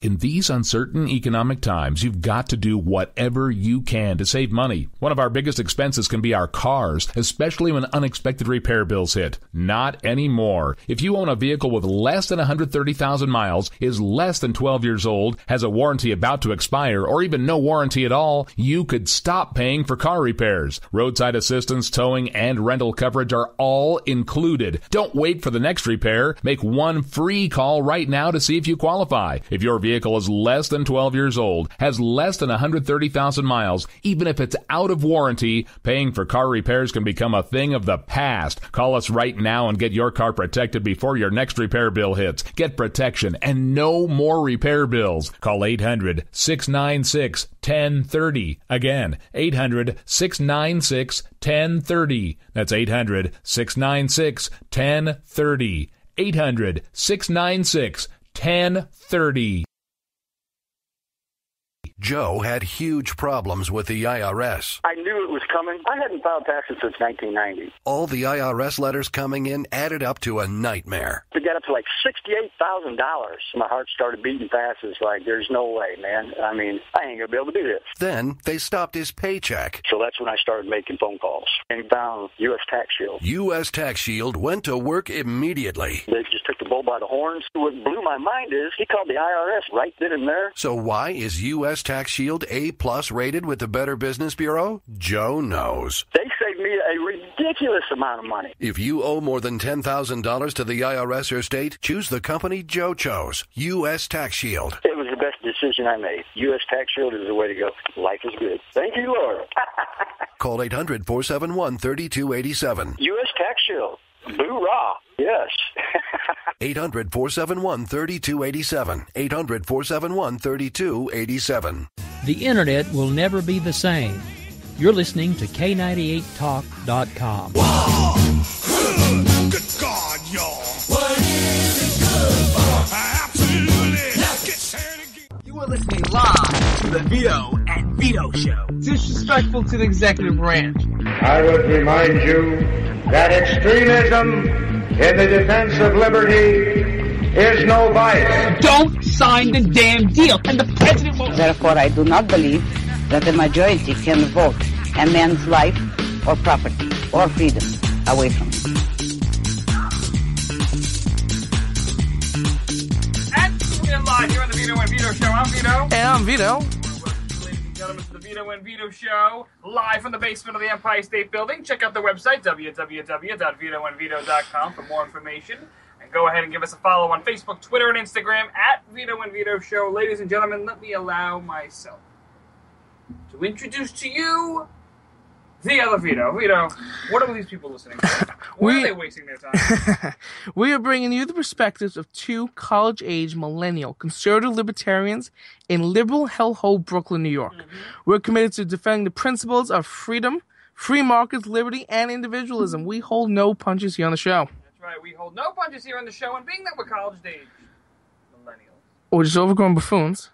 In these uncertain economic times, you've got to do whatever you can to save money. One of our biggest expenses can be our cars, especially when unexpected repair bills hit. Not anymore. If you own a vehicle with less than 130,000 miles, is less than 12 years old, has a warranty about to expire, or even no warranty at all, you could stop paying for car repairs. Roadside assistance, towing, and rental coverage are all included. Don't wait for the next repair. Make one free call right now to see if you qualify. If your vehicle is less than 12 years old, has less than 130,000 miles, even if it's out of warranty, paying for car repairs can become a thing of the past. Call us right now and get your car protected before your next repair bill hits. Get protection and no more repair bills. Call 800-696-1030. Again, 800-696-1030. That's 800-696-1030. 800-696-1030. Joe had huge problems with the IRS. I knew it was coming. I hadn't filed taxes since 1990. All the IRS letters coming in added up to a nightmare. To get up to like $68,000, my heart started beating fast. It's like, there's no way, man. I mean, I ain't going to be able to do this. Then they stopped his paycheck. So that's when I started making phone calls and found U.S. Tax Shield. U.S. Tax Shield went to work immediately. They just took the bull by the horns. What blew my mind is he called the IRS right then and there. So why is U.S. Tax Shield A+ rated with the Better Business Bureau? Joe knows. They saved me a ridiculous amount of money. If you owe more than $10,000 to the IRS or state, choose the company Joe chose, U.S. Tax Shield. It was the best decision I made. U.S. Tax Shield is the way to go. Life is good. Thank you, Lord. Call 800-471-3287. U.S. Tax Shield. Boo-rah. Yes. 800-471-3287. 800-471-3287. The Internet will never be the same. You're listening to K98Talk.com. Whoa! Good God, y'all. What is it good for? Absolutely. Let's get set again. You are listening live to the Vito and Vito Show. Disrespectful to the executive branch. I would remind you that extremism in the defense of liberty is no vice. Don't sign the damn deal, and the president won't. Therefore, I do not believe that the majority can vote a man's life or property or freedom away from him. And we're live here on the Vito and Vito Show. I'm Vito. And I'm Vito. Ladies and gentlemen, to the Vito and Vito Show, live from the basement of the Empire State Building. Check out the website, www.vitoandvito.com, for more information. And go ahead and give us a follow on Facebook, Twitter, and Instagram at Vito and Vito Show. Ladies and gentlemen, let me allow myself to introduce to you the other Vito. Vito, what are these people listening to? Why are they wasting their time? We are bringing you the perspectives of two college-age millennial conservative libertarians in liberal hellhole Brooklyn, New York. Mm-hmm. We're committed to defending the principles of freedom, free markets, liberty, and individualism. We hold no punches here on the show. That's right. We hold no punches here on the show, and being that we're college-age millennials, or just overgrown buffoons,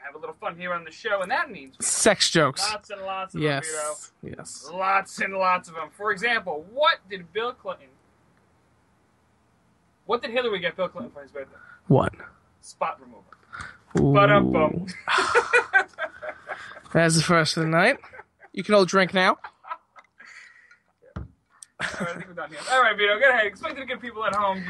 have a little fun here on the show, and that means sex jokes. Lots and lots of yes. them, Vito. Yes. Lots and lots of them. For example, what did Hillary get Bill Clinton for his birthday? What? Spot removal. Ba-dum-bum. That's the first of the night. You can all drink now. All right, I think we're done here. All right, Vito, go ahead. Explain to the good people at home.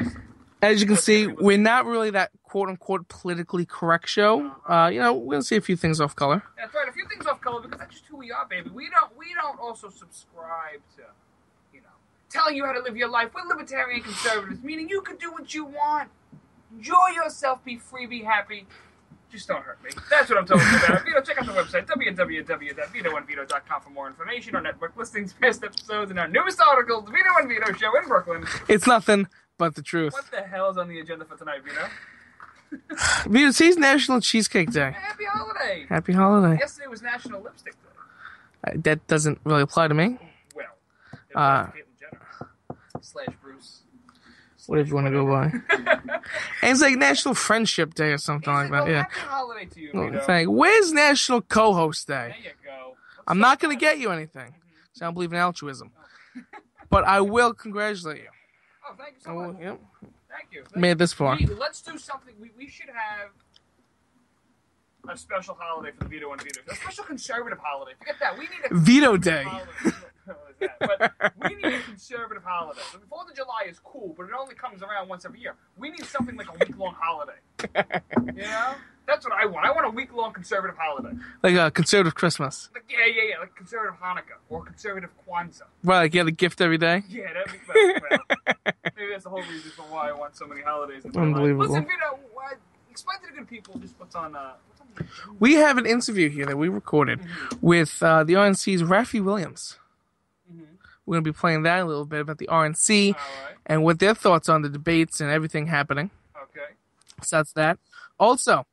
As you can see, we're not really that quote-unquote politically correct show. We're going to see a few things off color. That's right, a few things off color, because that's just who we are, baby. We don't also subscribe to, telling you how to live your life. We're libertarian conservatives, meaning you can do what you want. Enjoy yourself, be free, be happy. Just don't hurt me. That's what I'm talking about. Vito, check out the website, www.vitoandvito.com, for more information, our network listings, past episodes, and our newest articles, The Vito and Vito Show in Brooklyn. It's nothing but the truth. What the hell is on the agenda for tonight, Vito? Vito, today's National Cheesecake Day. Happy holiday. Happy holiday. Yesterday was National Lipstick Day. That doesn't really apply to me. Well, it was Caitlyn Jenner / Bruce. Whatever you want to go by. And it's like National Friendship Day or something like that. Yeah. Happy holiday to you, Vito. Where's National Co-Host Day? There you go. I'm not going to get you anything. So I don't believe in altruism. But I will congratulate you. Oh, thank you so much. Yep. Thank you. Made it this far. Let's do something. We should have a special holiday for the veto and veto. A special conservative holiday. Forget that. We need a Veto Day. holiday. But we need a conservative holiday. The 4th of July is cool, but it only comes around once every year. We need something like a week-long holiday. You know? That's what I want. I want a week-long conservative holiday. Like a conservative Christmas. Like, yeah. Like conservative Hanukkah or conservative Kwanzaa. Right, like you have a gift every day? Yeah, that'd be better. Maybe that's the whole reason for why I want so many holidays in my Unbelievable. life. Listen, Vito, explain to the good people just what's on the We have an interview here that we recorded with the RNC's Rafi Williams. We're going to be playing that a little bit about the RNC and what their thoughts on the debates and everything happening. Okay. So that's that. Also,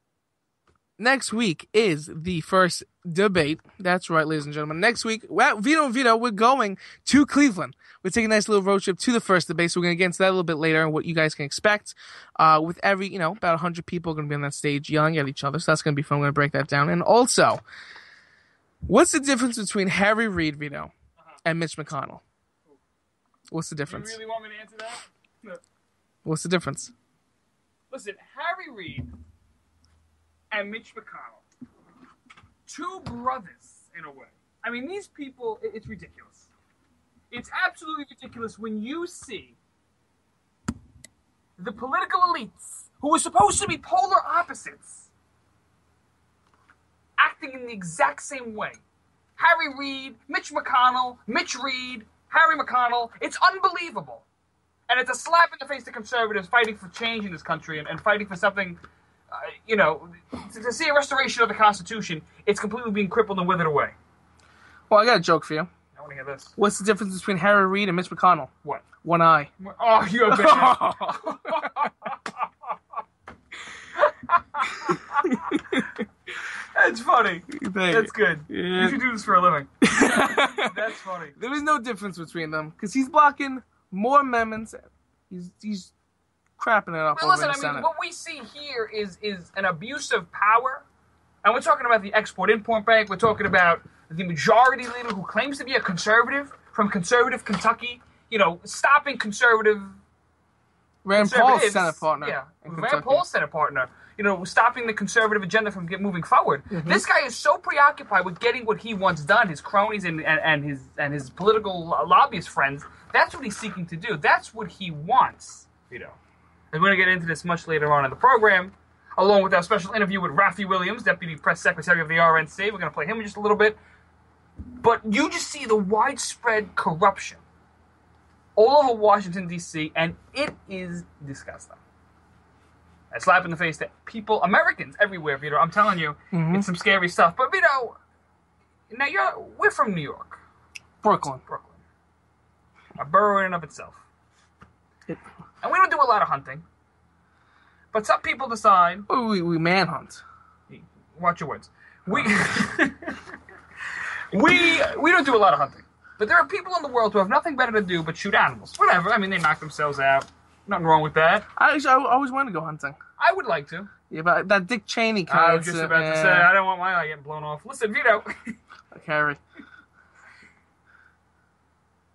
next week is the first debate. That's right, ladies and gentlemen. Next week, Vito and Vito, we're going to Cleveland. We're taking a nice little road trip to the first debate, so we're going to get into that a little bit later and what you guys can expect. With every, about 100 people going to be on that stage yelling at each other, so that's going to be fun. We're going to break that down. And also, what's the difference between Harry Reid, Vito, and Mitch McConnell? What's the difference? You really want me to answer that? What's the difference? Listen, Harry Reid and Mitch McConnell, two brothers in a way. I mean, these people, it's ridiculous. It's absolutely ridiculous when you see the political elites, who are supposed to be polar opposites, acting in the exact same way. Harry Reid, Mitch McConnell, Mitch Reid, Harry McConnell. It's unbelievable. And it's a slap in the face to conservatives fighting for change in this country and fighting for something, to see a restoration of the Constitution. It's completely being crippled and withered away. Well, I got a joke for you. I want to hear this. What's the difference between Harry Reid and Mitch McConnell? What? One eye. Oh, you're a bitch. That's funny. That's good. Yeah. You should do this for a living. That's funny. There is no difference between them because he's blocking more amendments. He's crapping it up. Well, listen, I mean, what we see here is an abuse of power, and we're talking about the Export-Import Bank. We're talking about the majority leader who claims to be a conservative from conservative Kentucky. Stopping conservative. Rand Paul's Senate partner. Yeah, Rand Paul's Senate partner. Stopping the conservative agenda from moving forward. Mm-hmm. This guy is so preoccupied with getting what he wants done, his cronies and his political lobbyist friends. That's what he's seeking to do. That's what he wants. And we're going to get into this much later on in the program, along with our special interview with Rafi Williams, Deputy Press Secretary of the RNC. We're going to play him in just a little bit. But you just see the widespread corruption all over Washington, D.C., and it is disgusting. A slap in the face to people, Americans everywhere, Vito. I'm telling you, It's some scary stuff. But, Vito, now we're from New York. Brooklyn. A borough in and of itself. And we don't do a lot of hunting. But some people decide... We manhunt. Watch your words. We don't do a lot of hunting. But there are people in the world who have nothing better to do but shoot animals. Whatever. I mean, they knock themselves out. Nothing wrong with that. I always wanted to go hunting. I would like to. Yeah, but that Dick Cheney kind I was just about to say, I don't want my eye getting blown off. Listen, Vito. Harry.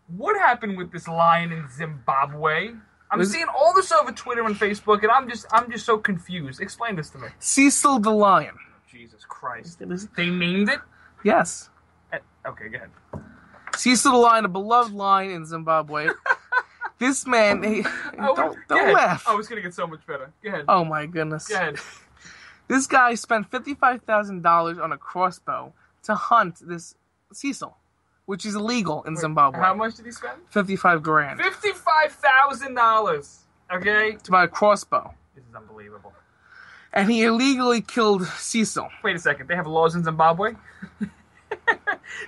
What happened with this lion in Zimbabwe? I'm seeing all this over Twitter and Facebook, and I'm just so confused. Explain this to me. Cecil the lion. Jesus Christ. They named it? Yes. Okay, go ahead. Cecil the lion, a beloved lion in Zimbabwe. This man, don't laugh. Oh, it's going to get so much better. Go ahead. Oh, my goodness. Go ahead. This guy spent $55,000 on a crossbow to hunt this Cecil, which is illegal in Zimbabwe. How much did he spend? $55,000. $55,000. Okay? To buy a crossbow. This is unbelievable. And he illegally killed Cecil. Wait a second. They have laws in Zimbabwe?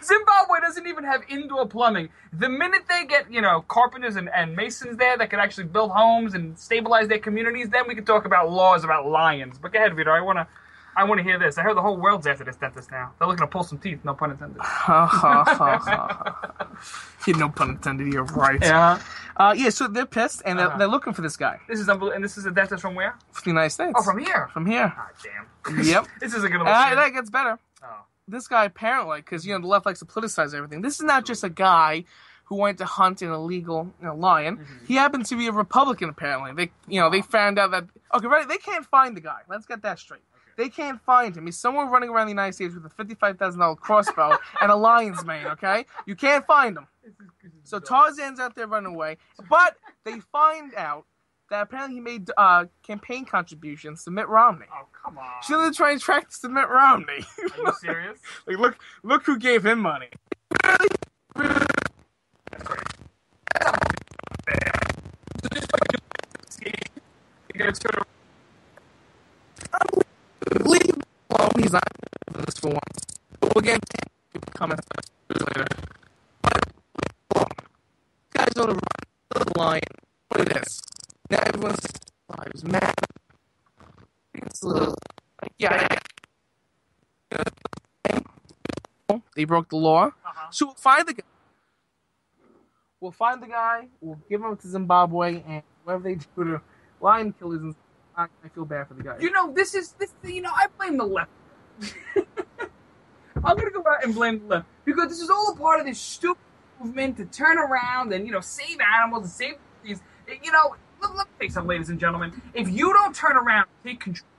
Zimbabwe doesn't even have indoor plumbing. The minute they get, carpenters and masons there that can actually build homes and stabilize their communities, then we can talk about laws about lions. But go ahead, Vito. I want to hear this. I heard the whole world's after this dentist now. They're looking to pull some teeth, no pun intended. No pun intended, you're right. Yeah. So they're pissed, and they're looking for this guy. This is unbelievable. And this is a dentist from where? From the United States. Oh, from here? From here. Ah, damn. Yep. This isn't going to look good. That gets better. Oh. This guy apparently, because the left likes to politicize everything. This is not just a guy who went to hunt an illegal lion. Mm-hmm. He happened to be a Republican. Apparently, they found out that right. They can't find the guy. Let's get that straight. Okay. They can't find him. He's somewhere running around the United States with a $55,000 crossbow and a lion's mane, okay? You can't find him. So Tarzan's out there running away. But they find out that apparently he made campaign contributions to Mitt Romney. Oh, come on. So they're trying to track this to Mitt Romney. Are you serious? Like, look who gave him money. That's great. Leave him alone. He's not doing this for once. We'll get comments later. But guys on the line. Look at this. Now everyone's lives mad. It's a little like, yeah. They broke the law. So we'll find the guy. We'll give him to Zimbabwe, and whatever they do to lion killers, I feel bad for the guy. You know, I blame the left. I'm going to go out and blame the left. Because this is all a part of this stupid movement to turn around and, save animals and save trees. Let me tell you something, ladies and gentlemen. If you don't turn around and take control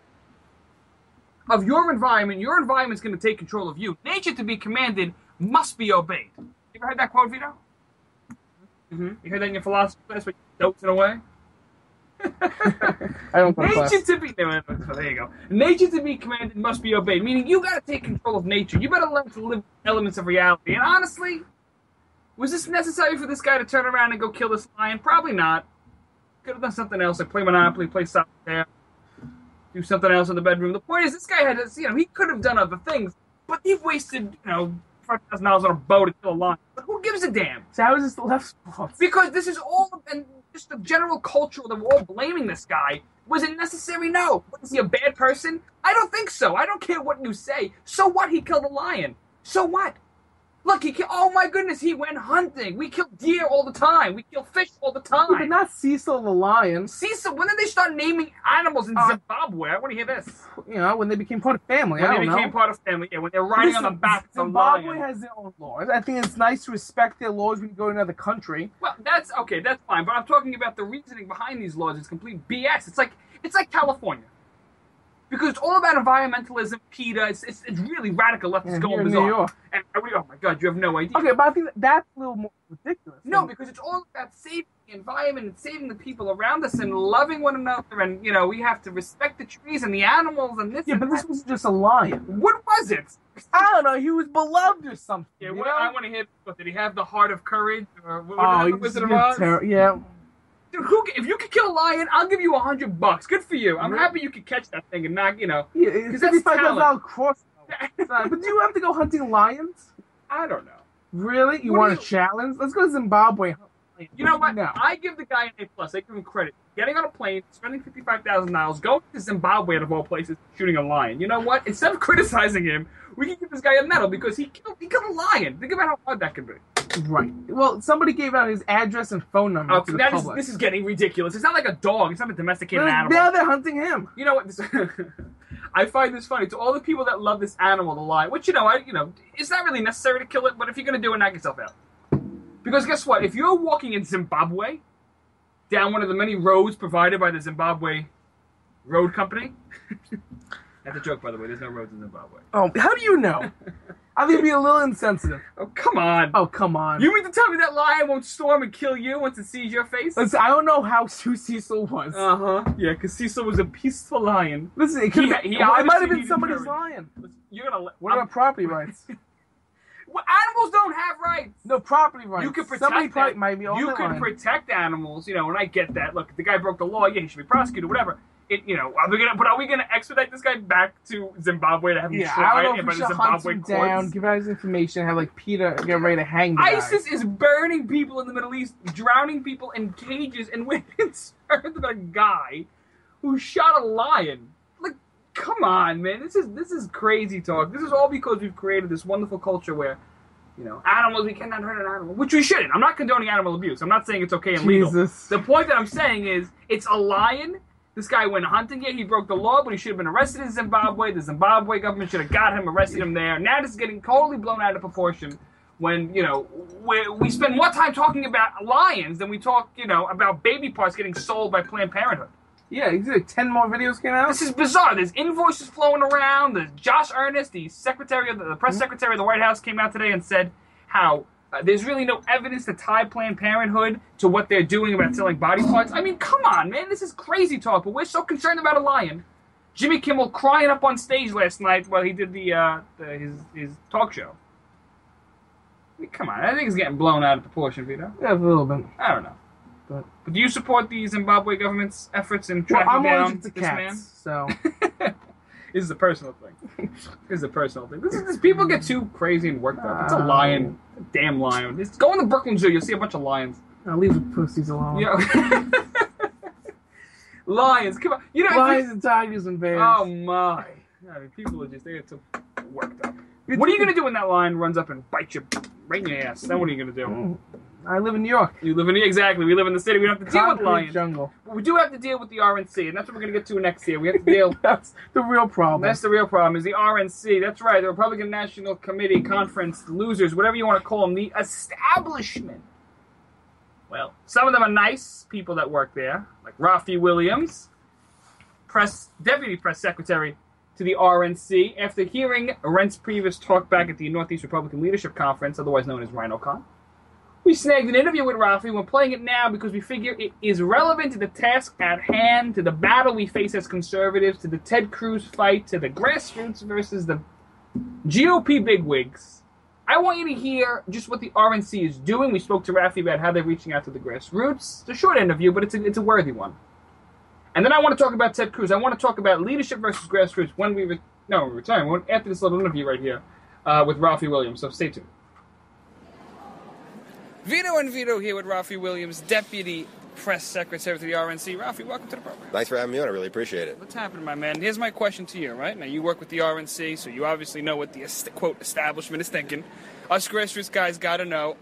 of your environment's going to take control of you. Nature to be commanded must be obeyed. You ever heard that quote, Vito? Mm-hmm. You heard that in your philosophy class, but you doped it away? I don't know. Nature to be... No, there you go. Nature to be commanded must be obeyed, meaning you got to take control of nature. You better learn to live elements of reality. And honestly, was this necessary for this guy to turn around and go kill this lion? Probably not. Could have done something else, like play Monopoly, play solitaire, do something else in the bedroom. The point is, this guy had to, he could have done other things, but he wasted, $5,000 on a bow to kill a lion. But who gives a damn? So how is this the left's fault? Because this is all, and just the general culture that we're all blaming this guy. Was it necessary? No. Was he a bad person? I don't think so. I don't care what you say. So what? He killed a lion. So what? Look, oh my goodness, he went hunting. We kill deer all the time. We kill fish all the time. Yeah, but not Cecil the lion. Cecil, when did they start naming animals in Zimbabwe? I want to hear this. When they became part of family. When they became part of family, yeah, when they're riding on the back of the lion. Zimbabwe has their own laws. I think it's nice to respect their laws when you go to another country. Well, that's fine. But I'm talking about the reasoning behind these laws. It's complete BS. It's like California. Because it's all about environmentalism, PETA. It's really radical leftist going bizarre. New York. And oh my God, you have no idea. Okay, but I think that's a little more ridiculous. No, because it's all about saving the environment and saving the people around us and loving one another. And we have to respect the trees and the animals and this. Yeah, but this was just a lion. What was it? I don't know. He was beloved or something. Yeah, I want to hear. Did he have the heart of courage? Or what was it about? Yeah. Dude, if you could kill a lion, I'll give you $100. Good for you. I'm happy you could catch that thing and not, Yeah, because that's $55 crossbow. But do you have to go hunting lions? I don't know. Really? You want a challenge? Let's go to Zimbabwe. You know what? No. I give the guy an A+. I give him credit. Getting on a plane, spending $55,000, going to Zimbabwe out of all places, shooting a lion. You know what? Instead of criticizing him, we can give this guy a medal because he killed a lion. Think about how hard that could be. Right. Well, somebody gave out his address and phone number to the public. This is getting ridiculous. It's not like a dog. It's not a domesticated animal. Now they're hunting him. You know what? I find this funny. To all the people that love this animal, the lion, which, it's not really necessary to kill it, but if you're going to do it, knock yourself out. Because guess what? If you're walking in Zimbabwe, down one of the many roads provided by the Zimbabwe Road Company. That's a joke, by the way. There's no roads in Zimbabwe. Oh, how do you know? I think you'd be a little insensitive. Oh, come on. Oh, come on. You mean to tell me that lion won't storm and kill you once it sees your face? Listen, I don't know who Cecil was. Uh-huh. Yeah, because Cecil was a peaceful lion. Listen, it might have been somebody's lion. Listen, what about property rights? Well, animals don't have rights. No, property rights. You can protect them. You can protect animals, and I get that. Look, the guy broke the law. Yeah, he should be prosecuted, whatever. Are we gonna expedite this guy back to Zimbabwe to have him tried? I don't know if we should hunt him down, give out his information, have PETA get ready to hang the guy. ISIS is burning people in the Middle East, drowning people in cages, and we're concerned about a guy who shot a lion. Like, come on, man, this is crazy talk. This is all because we've created this wonderful culture where, animals, we cannot hurt an animal, which we shouldn't. I'm not condoning animal abuse. I'm not saying it's okay and legal. The point that I'm saying is, it's a lion. This guy went hunting. Yeah, he broke the law, but he should have been arrested in Zimbabwe. The Zimbabwe government should have got him, arrested him there. Now this is getting totally blown out of proportion when, we spend more time talking about lions than we talk, about baby parts getting sold by Planned Parenthood. Yeah, like 10 more videos came out. This is bizarre. There's invoices flowing around. There's Josh Earnest, the press secretary of the White House, came out today and said how there's really no evidence to tie Planned Parenthood to what they're doing about selling body parts. I mean, come on, man. This is crazy talk, but we're so concerned about a lion. Jimmy Kimmel crying up on stage last night while he did his talk show. I mean, come on. I think it's getting blown out of proportion, Vito. Yeah, a little bit. I don't know. But do you support the Zimbabwe government's efforts in tracking down this man? So this is a personal thing. This people get too crazy and worked up. It's a lion, a damn lion. Go in the Brooklyn Zoo. You'll see a bunch of lions. I'll leave the pussies alone. Yeah. Lions, come on. Lions and tigers and bears. Oh my! I mean, people are they get too worked up. What are you gonna do when that lion runs up and bites you right in your ass? Then what are you gonna do? I live in New York. You live in exactly. We live in the city. We don't have to deal with lions. Jungle. But we do have to deal with the RNC, and that's what we're going to get to next year. We have to deal. That's the real problem. That's the real problem. Is the RNC? That's right. The Republican National Committee Conference, the losers, whatever you want to call them, the establishment. Well, some of them are nice people that work there, like Rafi Williams, deputy press secretary to the RNC, after hearing Reince Priebus talk back at the Northeast Republican Leadership Conference, otherwise known as RhinoCon. We snagged an interview with Rafi. We're playing it now because we figure it is relevant to the task at hand, to the battle we face as conservatives, to the Ted Cruz fight, to the grassroots versus the GOP bigwigs. I want you to hear just what the RNC is doing. We spoke to Rafi about how they're reaching out to the grassroots. It's a short interview, but it's a worthy one. And then I want to talk about Ted Cruz. I want to talk about leadership versus grassroots when we return. After this little interview right here with Rafi Williams. So stay tuned. Vito and Vito here with Rafi Williams, Deputy Press Secretary to the RNC. Rafi, welcome to the program. Thanks for having me on. I really appreciate it. What's happening, my man? Here's my question to you, right? Now, you work with the RNC, so you obviously know what the, quote, establishment is thinking. Us grassroots guys got to know,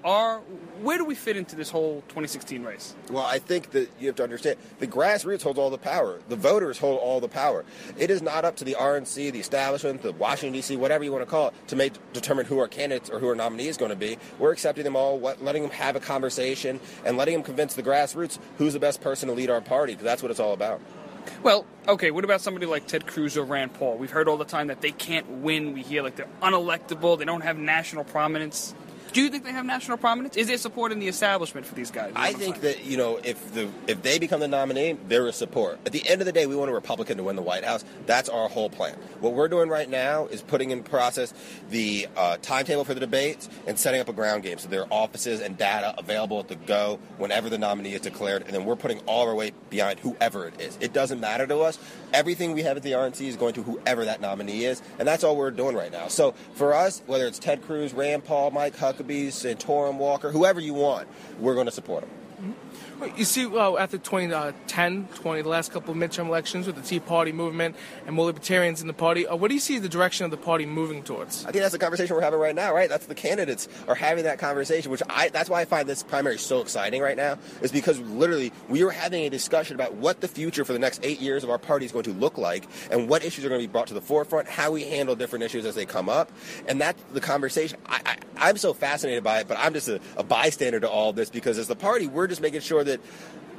where do we fit into this whole 2016 race? Well, I think that you have to understand, the grassroots holds all the power. The voters hold all the power. It is not up to the RNC, the establishment, the Washington, D.C., whatever you want to call it, to determine who our candidates or who our nominee is going to be. We're accepting them all, letting them have a conversation, and letting them convince the grassroots who's the best person to lead our party, because that's what it's all about. Well, okay, what about somebody like Ted Cruz or Rand Paul? We've heard all the time that they can't win. We hear like they're unelectable, they don't have national prominence. Do you think they have national prominence? Is there support in the establishment for these guys? I think that, if they become the nominee, there is support. At the end of the day, we want a Republican to win the White House. That's our whole plan. What we're doing right now is putting in process the timetable for the debates and setting up a ground game so there are offices and data available at the go whenever the nominee is declared, and then we're putting all of our weight behind whoever it is. It doesn't matter to us. Everything we have at the RNC is going to whoever that nominee is, and that's all we're doing right now. So for us, whether it's Ted Cruz, Rand Paul, Mike Huckabee, Santorum, Walker, whoever you want, we're going to support them. You see, after 2010, the last couple of midterm elections with the Tea Party movement and more libertarians in the party, what do you see the direction of the party moving towards? I think that's the conversation we're having right now, right? That's the candidates are having that conversation, that's why I find this primary so exciting right now, is because literally we are having a discussion about what the future for the next 8 years of our party is going to look like and what issues are going to be brought to the forefront, how we handle different issues as they come up. And that's the conversation. I'm so fascinated by it, but I'm just a bystander to all of this because as the party, we're just making sure that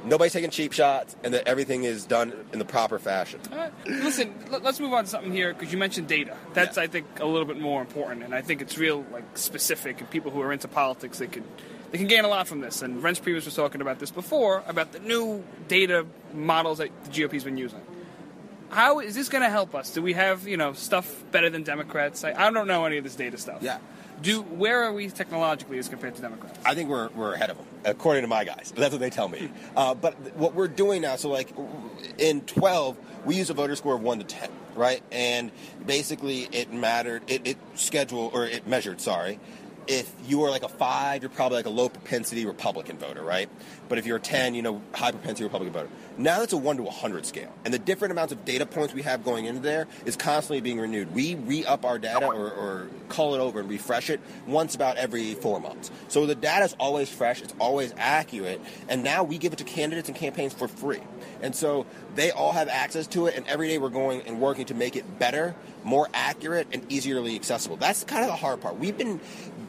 nobody's taking cheap shots and that everything is done in the proper fashion. Listen, let's move on to something here because you mentioned data. That's, I think, a little bit more important, and I think it's real, specific, and people who are into politics, they can gain a lot from this. And Reince Priebus was talking about this before, about the new data models that the GOP's been using. How is this going to help us? Do we have, stuff better than Democrats? I don't know any of this data stuff. Yeah. Where are we technologically as compared to Democrats? I think we're ahead of them, according to my guys. But that's what they tell me. But what we're doing now, so in 12, we use a voter score of 1 to 10, right? And basically it measured, if you were a 5, you're probably a low propensity Republican voter, right? But if you're a 10, high propensity Republican voter. Now that's a 1 to 100 scale. And the different amounts of data points we have going into there is constantly being renewed. We re-up our data or call it over and refresh it once about every 4 months. So the data is always fresh, it's always accurate, and now we give it to candidates and campaigns for free. And so they all have access to it, and every day we're going and working to make it better, more accurate, and easily accessible. That's kind of the hard part. We've been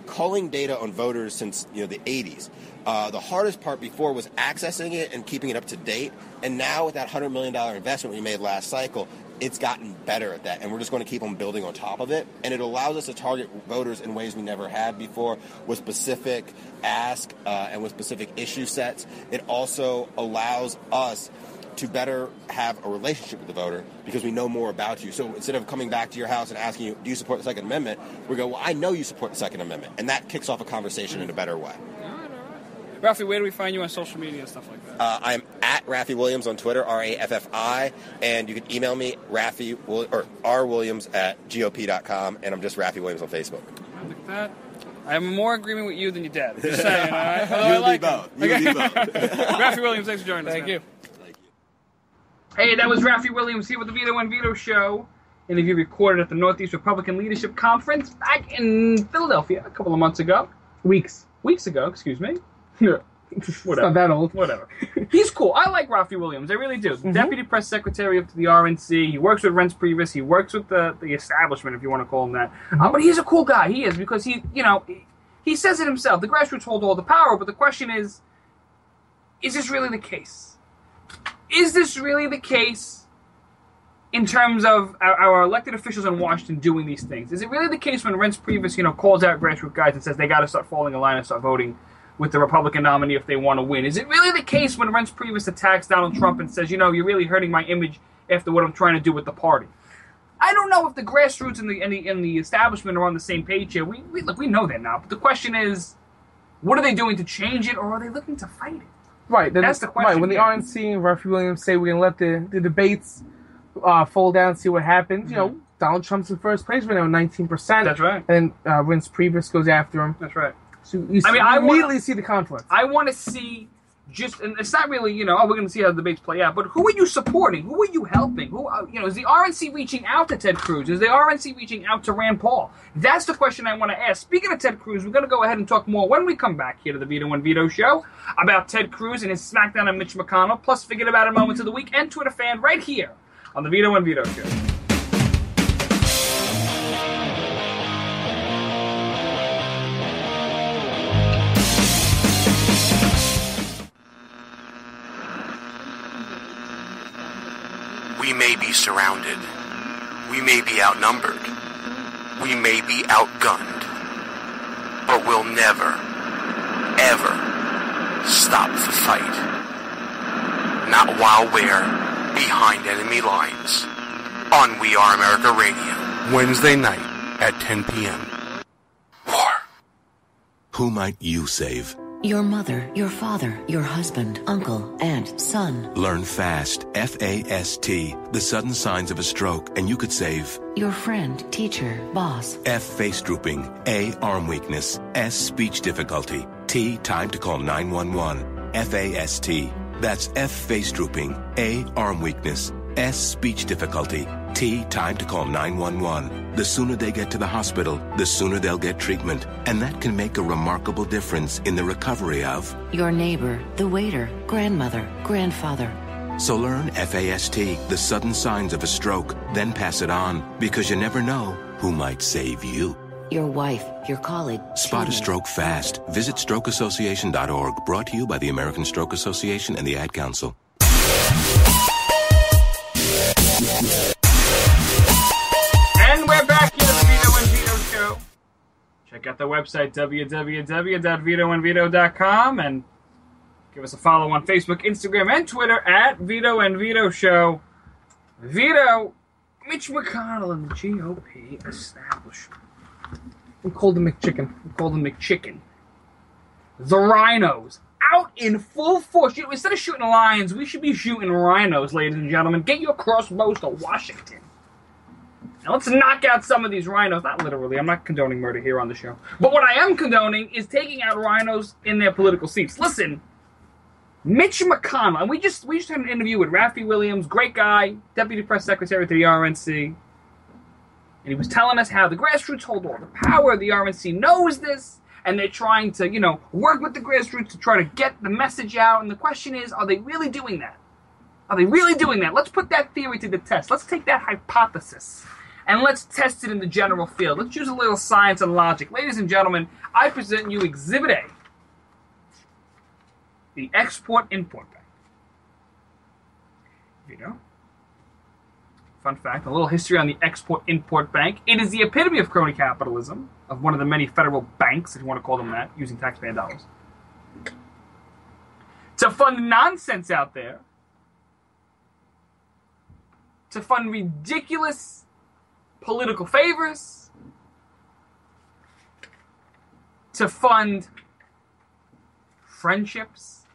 culling data on voters since the 80s. The hardest part before was accessing it and keeping it up to date. And now with that $100 million investment we made last cycle, it's gotten better at that, and we're just going to keep on building on top of it. And it allows us to target voters in ways we never had before with specific ask and with specific issue sets. It also allows us to better have a relationship with the voter because we know more about you. So instead of coming back to your house and asking you, do you support the Second Amendment, we go, well, I know you support the Second Amendment. And that kicks off a conversation in a better way. Rafi, where do we find you on social media and stuff like that? I'm at Raffi Williams on Twitter, RAFFI, and you can email me, rwilliams@gop.com, and I'm just Raffi Williams on Facebook. Look at that. I have more agreement with you than your dad. I'm just saying, all right? You'll be both. You'll be both. Raffi Williams, thanks for joining us. Thank you. Hey, that was Raffi Williams here with the Vito and Vito Show. Interview recorded at the Northeast Republican Leadership Conference back in Philadelphia a couple of months ago. Weeks ago, excuse me. Whatever. It's not that old. Whatever. He's cool. I like Raffi Williams. I really do. Deputy Press Secretary of the RNC. He works with Reince Priebus. He works with the establishment, if you want to call him that. But he's a cool guy. He is, because he says it himself. The grassroots hold all the power, but the question is this really the case? Is this really the case in terms of our elected officials in Washington doing these things? Is it really the case when Reince Priebus, calls out grassroots guys and says they got to start falling in line and start voting with the Republican nominee if they want to win? Is it really the case when Reince Priebus attacks Donald Trump and says, you're really hurting my image after what I'm trying to do with the party? I don't know if the grassroots and the establishment are on the same page here. We know that now. But the question is, what are they doing to change it, or are they looking to fight it? Right. That's the question. Right. When the RNC and Raffi Williams say we're going to let the debates fold down and see what happens, Donald Trump's in first place right now, 19%. That's right. And Reince Priebus goes after him. That's right. So you immediately see the conflict. I want to see and it's not really, we're going to see how the debates play out, but who are you supporting? Who are you helping? Is the RNC reaching out to Ted Cruz? Is the RNC reaching out to Rand Paul? That's the question I want to ask. Speaking of Ted Cruz, we're going to go ahead and talk more when we come back here to the Vito and Vito Show about Ted Cruz and his smackdown on Mitch McConnell, plus Figured About It Moments of the Week and Twitter fan right here on the Vito and Vito Show. We may be surrounded. We may be outnumbered. We may be outgunned. But we'll never, ever stop the fight. Not while we're behind enemy lines. On We Are America Radio. Wednesday night at 10 p.m. War. Who might you save? Your mother, your father, your husband, uncle, aunt, son. Learn FAST, F-A-S-T, the sudden signs of a stroke, and you could save. Your friend, teacher, boss. F, face drooping. A, arm weakness. S, speech difficulty. T, time to call 911. F-A-S-T. That's F, face drooping. A, arm weakness. S, speech difficulty. T, time to call 911. The sooner they get to the hospital, the sooner they'll get treatment. And that can make a remarkable difference in the recovery of your neighbor, the waiter, grandmother, grandfather. So learn FAST, the sudden signs of a stroke, then pass it on, because you never know who might save you. Your wife, your colleague. Spot a stroke fast. Visit strokeassociation.org. Brought to you by the American Stroke Association and the Ad Council. And we're back here at the Vito and Vito Show. Check out the website, www.vitoandvito.com, and give us a follow on Facebook, Instagram, and Twitter at Vito and Vito Show. Vito, Mitch McConnell and the GOP establishment. We called him McChicken. The rhinos out in full force. Instead of shooting lions, we should be shooting rhinos, ladies and gentlemen. Get your crossbows to Washington. Now let's knock out some of these rhinos. Not literally. I'm not condoning murder here on the show. But what I am condoning is taking out rhinos in their political seats. Listen, Mitch McConnell, and we just had an interview with Raffi Williams, great guy, Deputy Press Secretary to the RNC. And he was telling us how the grassroots hold all the power. The RNC knows this. And they're trying to, work with the grassroots to try to get the message out. And the question is, are they really doing that? Let's put that theory to the test. Let's take that hypothesis and let's test it in the general field. Let's use a little science and logic. Ladies and gentlemen, I present you Exhibit A, the Export-Import Bank. You know, fun fact, a little history on the Export-Import Bank. It is the epitome of crony capitalism, of one of the many federal banks, if you want to call them that, using taxpayer dollars, to fund nonsense out there, to fund ridiculous political favors, to fund friendships,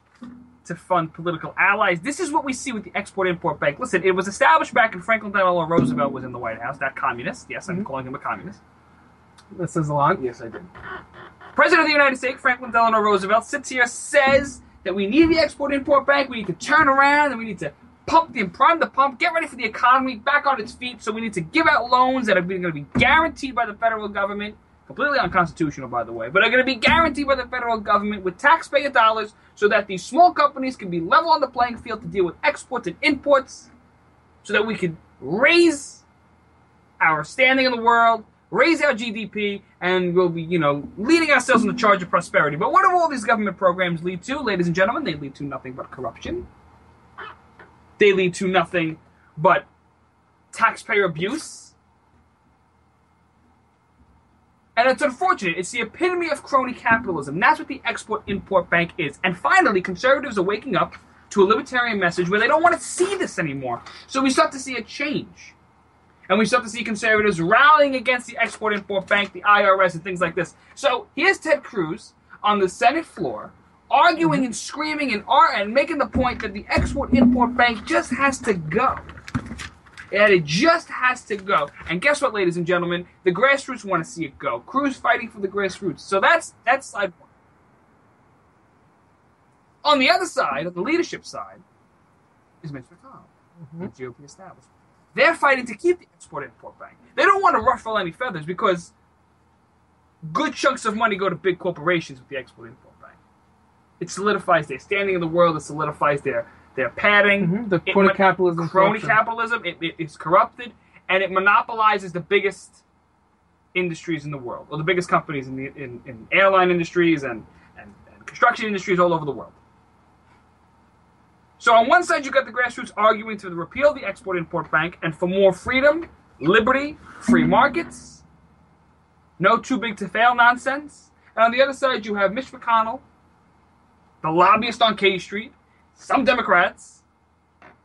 to fund political allies. This is what we see with the Export-Import Bank. Listen, it was established back in Franklin Delano Roosevelt was in the White House, that communist. Yes, I'm calling him a communist. That says a lot. Yes, I did. President of the United States, Franklin Delano Roosevelt, sits here, says that we need the Export-Import Bank, we need to turn around, and we need to prime the pump, get ready for the economy, back on its feet, so we need to give out loans that are going to be guaranteed by the federal government, completely unconstitutional, by the way, but are going to be guaranteed by the federal government with taxpayer dollars so that these small companies can be level on the playing field to deal with exports and imports so that we can raise our standing in the world, raise our GDP, and we'll be, leading ourselves in the charge of prosperity. But what do all these government programs lead to, ladies and gentlemen? They lead to nothing but corruption. They lead to nothing but taxpayer abuse. And it's unfortunate. It's the epitome of crony capitalism. That's what the Export-Import Bank is. And finally, conservatives are waking up to a libertarian message where they don't want to see this anymore. So we start to see a change. And we start to see conservatives rallying against the Export-Import Bank, the IRS, and things like this. So here's Ted Cruz on the Senate floor arguing and screaming and making the point that the Export-Import Bank just has to go. And it just has to go. And guess what, ladies and gentlemen? The grassroots want to see it go. Cruz fighting for the grassroots. So that's side one. On the other side, on the leadership side, is Mitch McConnell, the GOP establishment. They're fighting to keep the Export-Import Bank. They don't want to ruffle any feathers because good chunks of money go to big corporations with the Export-Import Bank. It solidifies their standing in the world. It solidifies their padding. The crony capitalism. Crony capitalism. It is corrupted, and it monopolizes the biggest industries in the world, or the biggest companies in airline industries and construction industries all over the world. So on one side, you got the grassroots arguing to repeal the Export-Import Bank and for more freedom, liberty, free markets, no too big to fail nonsense. And on the other side, you have Mitch McConnell, the lobbyist on K Street, some Democrats,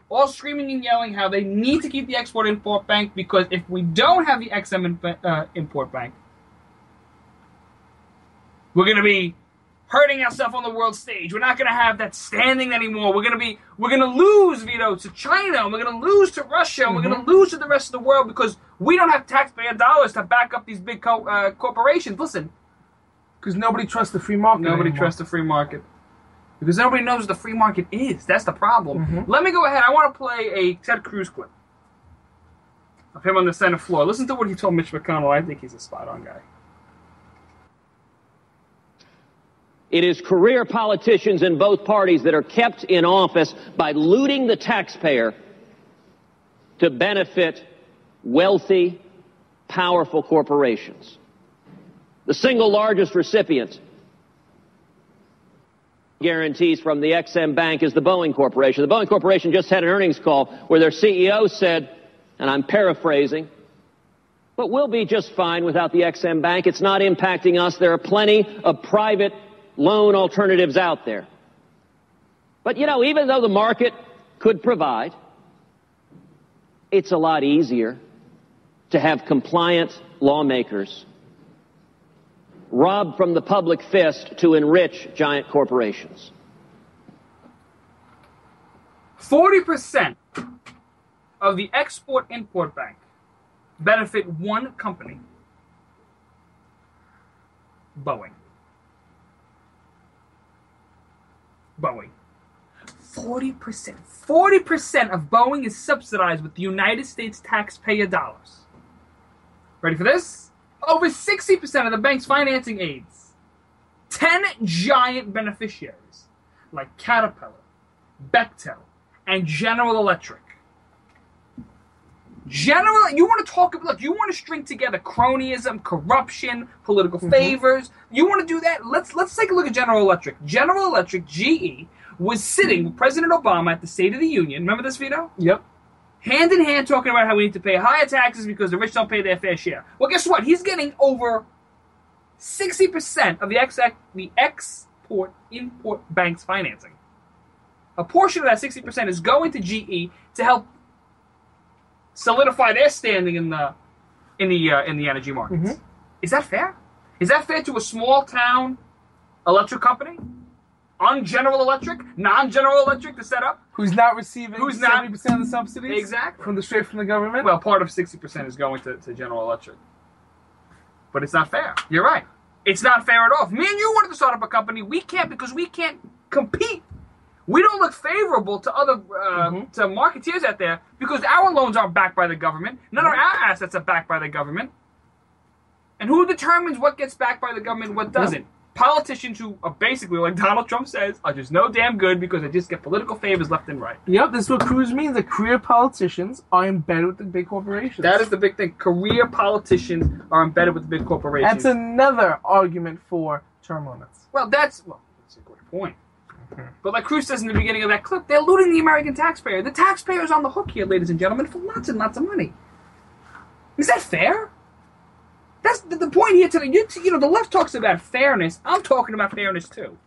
all screaming and yelling how they need to keep the Export-Import Bank because if we don't have the Import Bank, we're going to be hurting ourselves on the world stage. We're not going to have that standing anymore. We're going to lose, Vito, to China. And we're going to lose to Russia. And we're going to lose to the rest of the world because we don't have taxpayer dollars to back up these big corporations. Listen. Because nobody trusts the free market Nobody anymore. trusts the free market. Because nobody knows what the free market is. That's the problem. Let me go ahead. I want to play a Ted Cruz clip of him on the Senate floor. Listen to what he told Mitch McConnell. I think he's a spot-on guy. It is career politicians in both parties that are kept in office by looting the taxpayer to benefit wealthy, powerful corporations. The single largest recipient guarantees from the XM Bank is the Boeing Corporation. The Boeing Corporation just had an earnings call where their CEO said, and I'm paraphrasing, but we'll be just fine without the XM Bank. It's not impacting us. There are plenty of private loan alternatives out there. But, even though the market could provide, it's a lot easier to have compliant lawmakers rob from the public fist to enrich giant corporations. 40% of the Export-Import Bank benefit one company, Boeing. 40%. 40% of Boeing is subsidized with the United States taxpayer dollars. Ready for this? Over 60% of the bank's financing aids. 10 giant beneficiaries like Caterpillar, Bechtel, and General Electric General, you want to talk, look, you want to string together cronyism, corruption, political favors. You want to do that? Let's take a look at General Electric. General Electric, GE, was sitting with President Obama at the State of the Union. Remember this, Vito? Yep. Hand in hand talking about how we need to pay higher taxes because the rich don't pay their fair share. Well, guess what? He's getting over 60% of the Export-Import Bank's financing. A portion of that 60% is going to GE to help solidify their standing in the energy markets. Is that fair? Is that fair to a small town electric company? On General Electric, non-General Electric to set up? Who's not receiving 70% of the subsidies? Exactly. Straight from the government? Well, part of 60% is going to General Electric. But it's not fair. You're right. It's not fair at all. If me and you wanted to start up a company, we can't because we can't compete. We don't look favorable to other to marketeers out there because our loans aren't backed by the government. None of our assets are backed by the government. And who determines what gets backed by the government and what doesn't? Politicians who are basically, like Donald Trump says, are just no damn good because they just get political favors left and right. Yep, this is what Cruz means. That career politicians are embedded with the big corporations. That is the big thing. Career politicians are embedded with the big corporations. That's another argument for term limits. Well, that's a great point. But like Cruz says in the beginning of that clip, they're looting the American taxpayer. The taxpayer is on the hook here, ladies and gentlemen, for lots and lots of money. Is that fair? That's the point here today. You know, the left talks about fairness. I'm talking about fairness too.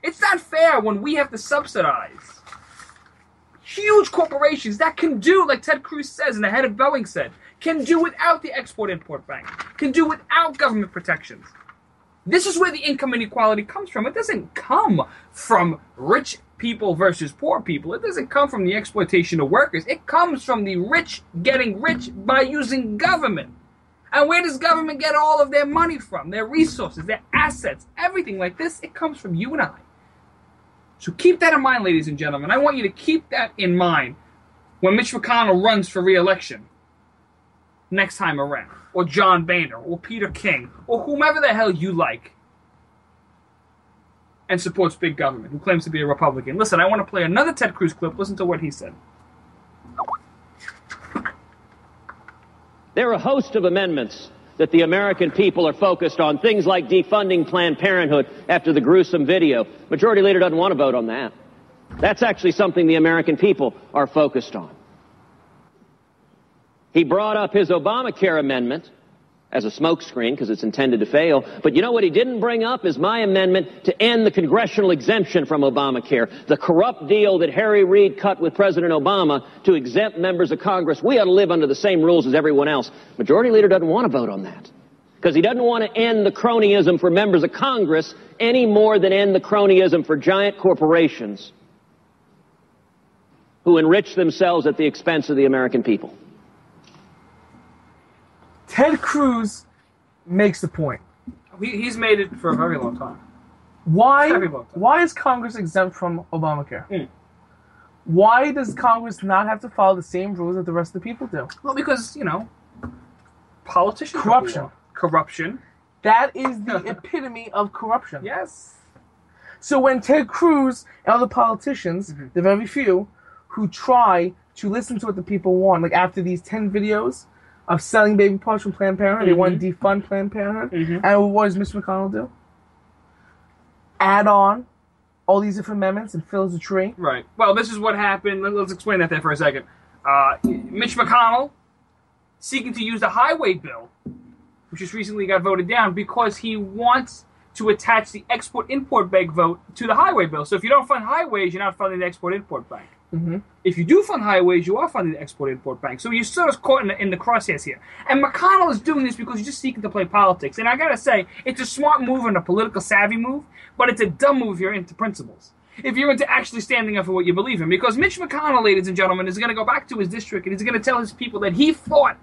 It's not fair when we have to subsidize huge corporations that can do, like Ted Cruz says and the head of Boeing said, can do without the Export-Import Bank, can do without government protections. This is where the income inequality comes from. It doesn't come from rich people versus poor people. It doesn't come from the exploitation of workers. It comes from the rich getting rich by using government. And where does government get all of their money from? Their resources, their assets, everything like this, it comes from you and I. So keep that in mind, ladies and gentlemen. I want you to keep that in mind when Mitch McConnell runs for re-election next time around. Or John Boehner, or Peter King, or whomever the hell you like and supports big government, who claims to be a Republican. Listen, I want to play another Ted Cruz clip. Listen to what he said. There are a host of amendments that the American people are focused on, things like defunding Planned Parenthood after the gruesome video. Majority Leader doesn't want to vote on that. That's actually something the American people are focused on. He brought up his Obamacare amendment as a smokescreen because it's intended to fail. But you know what he didn't bring up is my amendment to end the congressional exemption from Obamacare, the corrupt deal that Harry Reid cut with President Obama to exempt members of Congress. We ought to live under the same rules as everyone else. Majority Leader doesn't want to vote on that because he doesn't want to end the cronyism for members of Congress any more than end the cronyism for giant corporations who enrich themselves at the expense of the American people. Ted Cruz makes the point. He's made it for a very long time. Why is Congress exempt from Obamacare? Why does Congress not have to follow the same rules that the rest of the people do? Well, because, you know, politicians... Corruption. That is the epitome of corruption. Yes. So when Ted Cruz and other politicians, the very few, who try to listen to what the people want, like after these 10 videos of selling baby parts from Planned Parenthood, they want to defund Planned Parenthood, and what does Mitch McConnell do? Add on all these different amendments and fills the tree. Right. Well, this is what happened. Let's explain that there for a second. Mitch McConnell seeking to use the highway bill, which just recently got voted down, because he wants to attach the Export-Import Bank vote to the highway bill. So if you don't fund highways, you're not funding the Export-Import Bank. If you do fund highways, you are funding the Export-Import Bank. So you're sort of caught in the crosshairs here. And McConnell is doing this because he's just seeking to play politics. And I gotta say, it's a smart move and a political savvy move, but it's a dumb move if you're into principles. If you're into actually standing up for what you believe in. Because Mitch McConnell, ladies and gentlemen, is going to go back to his district and he's going to tell his people that he fought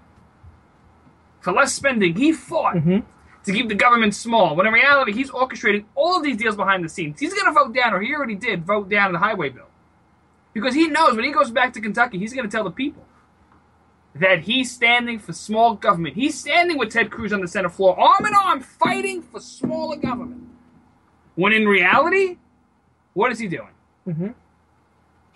for less spending. He fought to keep the government small, when in reality, he's orchestrating all of these deals behind the scenes. He's going to vote down, or he already did, vote down the highway bill. Because he knows when he goes back to Kentucky, he's going to tell the people that he's standing for small government. He's standing with Ted Cruz on the Senate floor, arm in arm, fighting for smaller government. When in reality, what is he doing?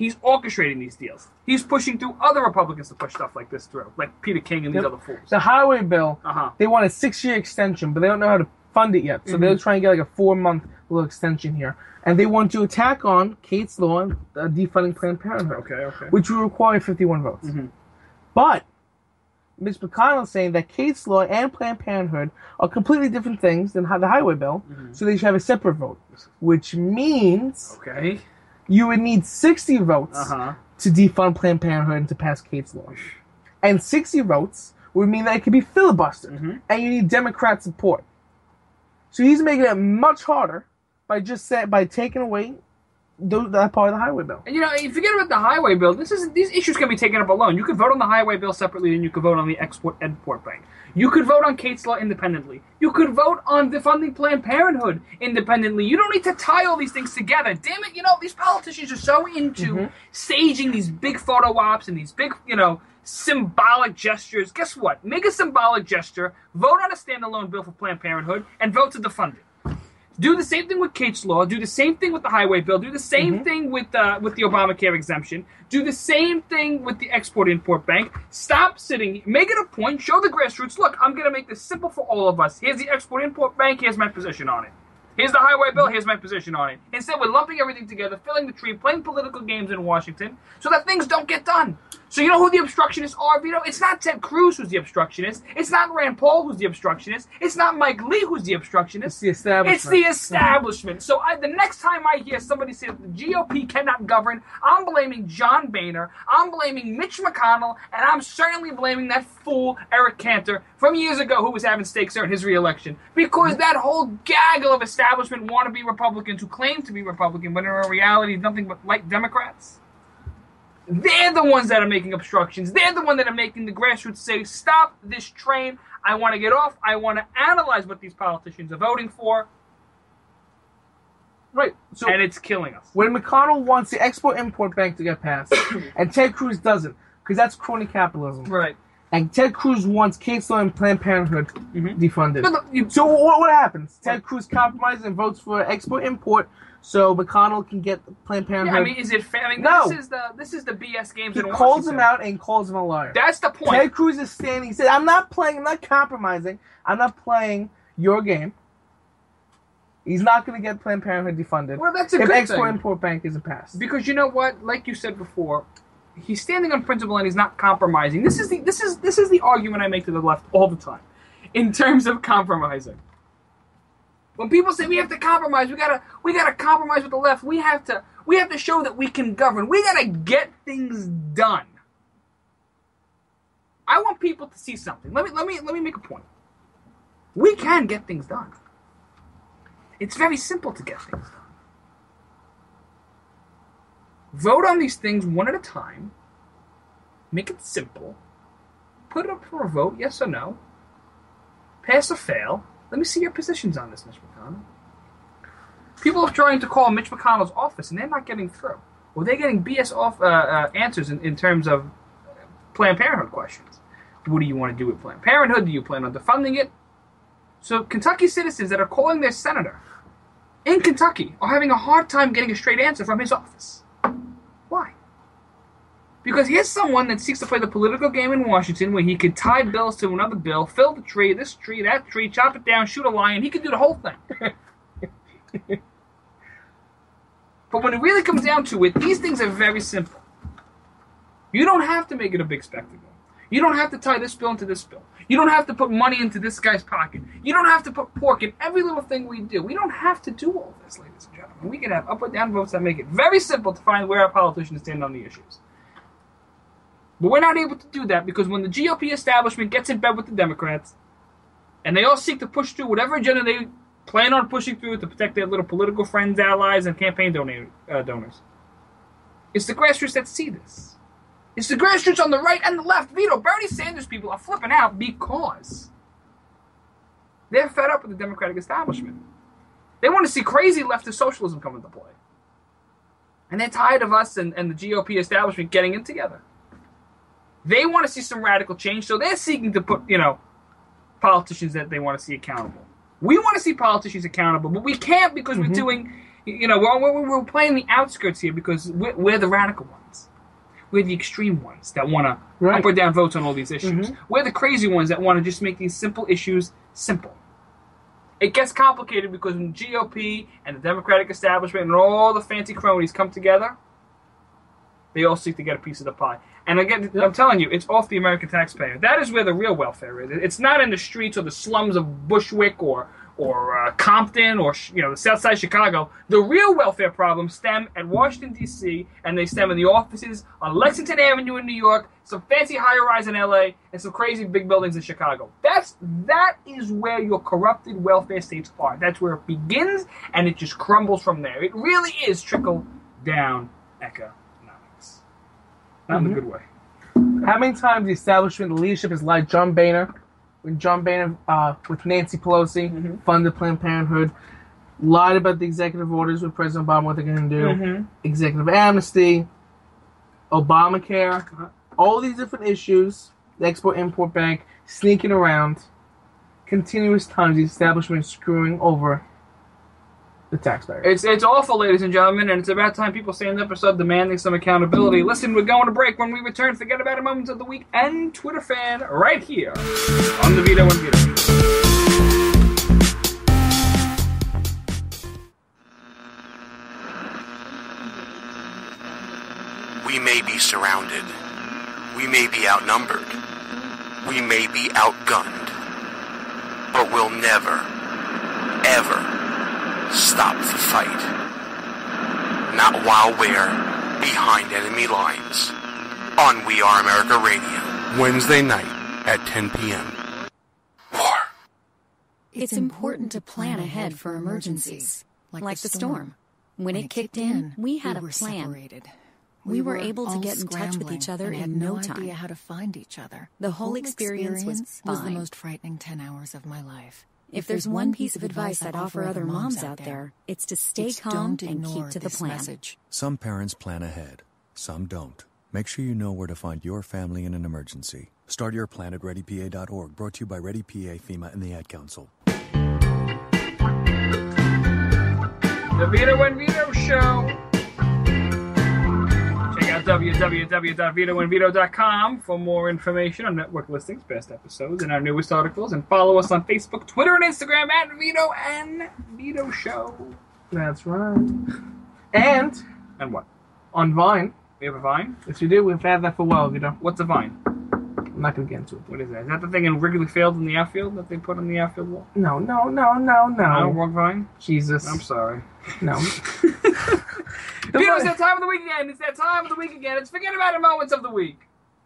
He's orchestrating these deals. He's pushing through other Republicans to push stuff like this through, like Peter King and these other fools. The highway bill, they want a 6-year extension, but they don't know how to fund it yet. So they're trying to get like a 4-month little extension here. And they want to attack on Kate's law and defunding Planned Parenthood. Okay. Which will require 51 votes. But Mitch McConnell is saying that Kate's law and Planned Parenthood are completely different things than the highway bill, so they should have a separate vote. Which means you would need 60 votes to defund Planned Parenthood and to pass Kate's law. And 60 votes would mean that it could be filibustered. And you need Democrat support. So he's making it much harder by taking away that part of the highway bill. And you forget about the highway bill. These issues can be taken up alone. You could vote on the highway bill separately, and you could vote on the Export-Import Bank. You could vote on Kate's law independently. You could vote on defunding Planned Parenthood independently. You don't need to tie all these things together. Damn it, these politicians are so into staging these big photo ops and these big, symbolic gestures. Guess what? Make a symbolic gesture, vote on a standalone bill for Planned Parenthood, and vote to defund it. Do the same thing with Kate's law. Do the same thing with the highway bill. Do the same thing with the Obamacare exemption. Do the same thing with the Export-Import Bank. Stop sitting. Make it a point. Show the grassroots. Look, I'm going to make this simple for all of us. Here's the Export-Import Bank. Here's my position on it. Here's the highway bill. Here's my position on it. Instead, we're lumping everything together, filling the tree, playing political games in Washington so that things don't get done. So you know who the obstructionists are, Vito? It's not Ted Cruz who's the obstructionist. It's not Rand Paul who's the obstructionist. It's not Mike Lee who's the obstructionist. It's the establishment. It's the establishment. So the next time I hear somebody say that the GOP cannot govern, I'm blaming John Boehner, I'm blaming Mitch McConnell, and I'm certainly blaming that fool Eric Cantor from years ago who was having stakes there in his re-election. Because that whole gaggle of establishment wannabe Republicans who claim to be Republican, but in reality nothing but light Democrats. They're the ones that are making obstructions. They're the ones that are making the grassroots say, stop this train. I want to get off. I want to analyze what these politicians are voting for. Right. So and it's killing us. When McConnell wants the Export-Import Bank to get passed, and Ted Cruz doesn't, because that's crony capitalism. Right. And Ted Cruz wants Kate's law and Planned Parenthood defunded. So what happens? Ted Cruz compromises and votes for export-import so McConnell can get Planned Parenthood. Yeah, I mean, is it fair? I mean, no. This is the BS games he in Washington. calls him out and calls him a liar. That's the point. Ted Cruz is standing. He said, I'm not compromising. I'm not playing your game. He's not going to get Planned Parenthood defunded. Well, that's a good if thing. Export-Import Bank isn't passed. Because you know what? Like you said before, he's standing on principle and he's not compromising. This is the argument I make to the left all the time, in terms of compromising. When people say we have to compromise, we gotta compromise with the left. We have to show that we can govern. We gotta get things done. I want people to see something. Let me make a point. We can get things done. It's very simple to get things done. Vote on these things one at a time. Make it simple. Put it up for a vote, yes or no. Pass or fail. Let me see your positions on this, Mitch McConnell. People are trying to call Mitch McConnell's office, and they're not getting through. Well, they're getting BS answers in terms of Planned Parenthood questions. What do you want to do with Planned Parenthood? Do you plan on defunding it? So Kentucky citizens that are calling their senator in Kentucky are having a hard time getting a straight answer from his office. Why? Because here's someone that seeks to play the political game in Washington where he could tie bills to another bill, fill the tree, this tree, that tree, chop it down, shoot a lion. He could do the whole thing. But when it really comes down to it, these things are very simple. You don't have to make it a big spectacle. You don't have to tie this bill into this bill. You don't have to put money into this guy's pocket. You don't have to put pork in every little thing we do. We don't have to do all this, ladies and gentlemen. We can have up or down votes that make it very simple to find where our politicians stand on the issues. But we're not able to do that because when the GOP establishment gets in bed with the Democrats and they all seek to push through whatever agenda they plan on pushing through to protect their little political friends, allies, and campaign donors, it's the grassroots that see this. It's the grassroots on the right and the left. Vito, Bernie Sanders people are flipping out because they're fed up with the Democratic establishment. They want to see crazy leftist socialism come into play. And they're tired of us and the GOP establishment getting it together. They want to see some radical change, so they're seeking to put, politicians that they want to see accountable. We want to see politicians accountable, but we can't because we're doing You know, we're playing the outskirts here because we're the radical ones. We're the extreme ones that want to up or down votes on all these issues. Mm-hmm. We're the crazy ones that want to just make these simple issues simple. It gets complicated because when the GOP and the Democratic establishment and all the fancy cronies come together, they all seek to get a piece of the pie. And again, I'm telling you, it's off the American taxpayer. That is where the real welfare is. It's not in the streets or the slums of Bushwick or Compton or the South Side of Chicago. The real welfare problems stem at Washington, D.C., and they stem in the offices on Lexington Avenue in New York, some fancy high-rise in L.A., and some crazy big buildings in Chicago. That is where your corrupted welfare states are. That's where it begins, and it just crumbles from there. It really is trickle-down economics. Not in a good way. How many times the establishment leadership has lied? John Boehner, when John Boehner with Nancy Pelosi funded Planned Parenthood, lied about the executive orders with President Obama, what they're going to do, executive amnesty, Obamacare, all these different issues, the Export-Import Bank, sneaking around, continuous times the establishment screwing over the taxpayer. It's awful, ladies and gentlemen, and it's about time people stand up and start demanding some accountability. Listen, we're going to break. When we return, forget about it, moments of the week and Twitter fan right here on the Vito and Vito. We may be surrounded. We may be outnumbered. We may be outgunned. But we'll never, ever stop the fight. Not while we're behind enemy lines. On We Are America Radio, Wednesday night at 10 p.m. War. It's important to plan ahead for emergencies, like the storm. When it kicked in, we had a plan. Separated. We were able to get in touch with each other in no time. Idea how to find each other. The whole experience was the most frightening 10 hours of my life. If there's one piece of advice I'd offer other moms out there, it's to stay calm and keep to the plan. Some parents plan ahead, some don't. Make sure you know where to find your family in an emergency. Start your plan at ReadyPA.org, brought to you by ReadyPA, FEMA, and the Ad Council. The Vito and Vito Show. Check out www.vitoandvito.com for more information on network listings, past episodes, and our newest articles. And follow us on Facebook, Twitter, and Instagram at Vito and Vito Show. That's right. And what? On Vine. We have a Vine? Yes, we do. We've had that for a while, Vito. What's a Vine? I'm not going to get into it. What is that? Is that the thing in Wrigley Field in the outfield that they put on the outfield wall? No. No, wrong Vine? Jesus. I'm sorry. No. Vito, it's that time of the week again. It's that time of the week again. It's Forget About It Moments of the Week.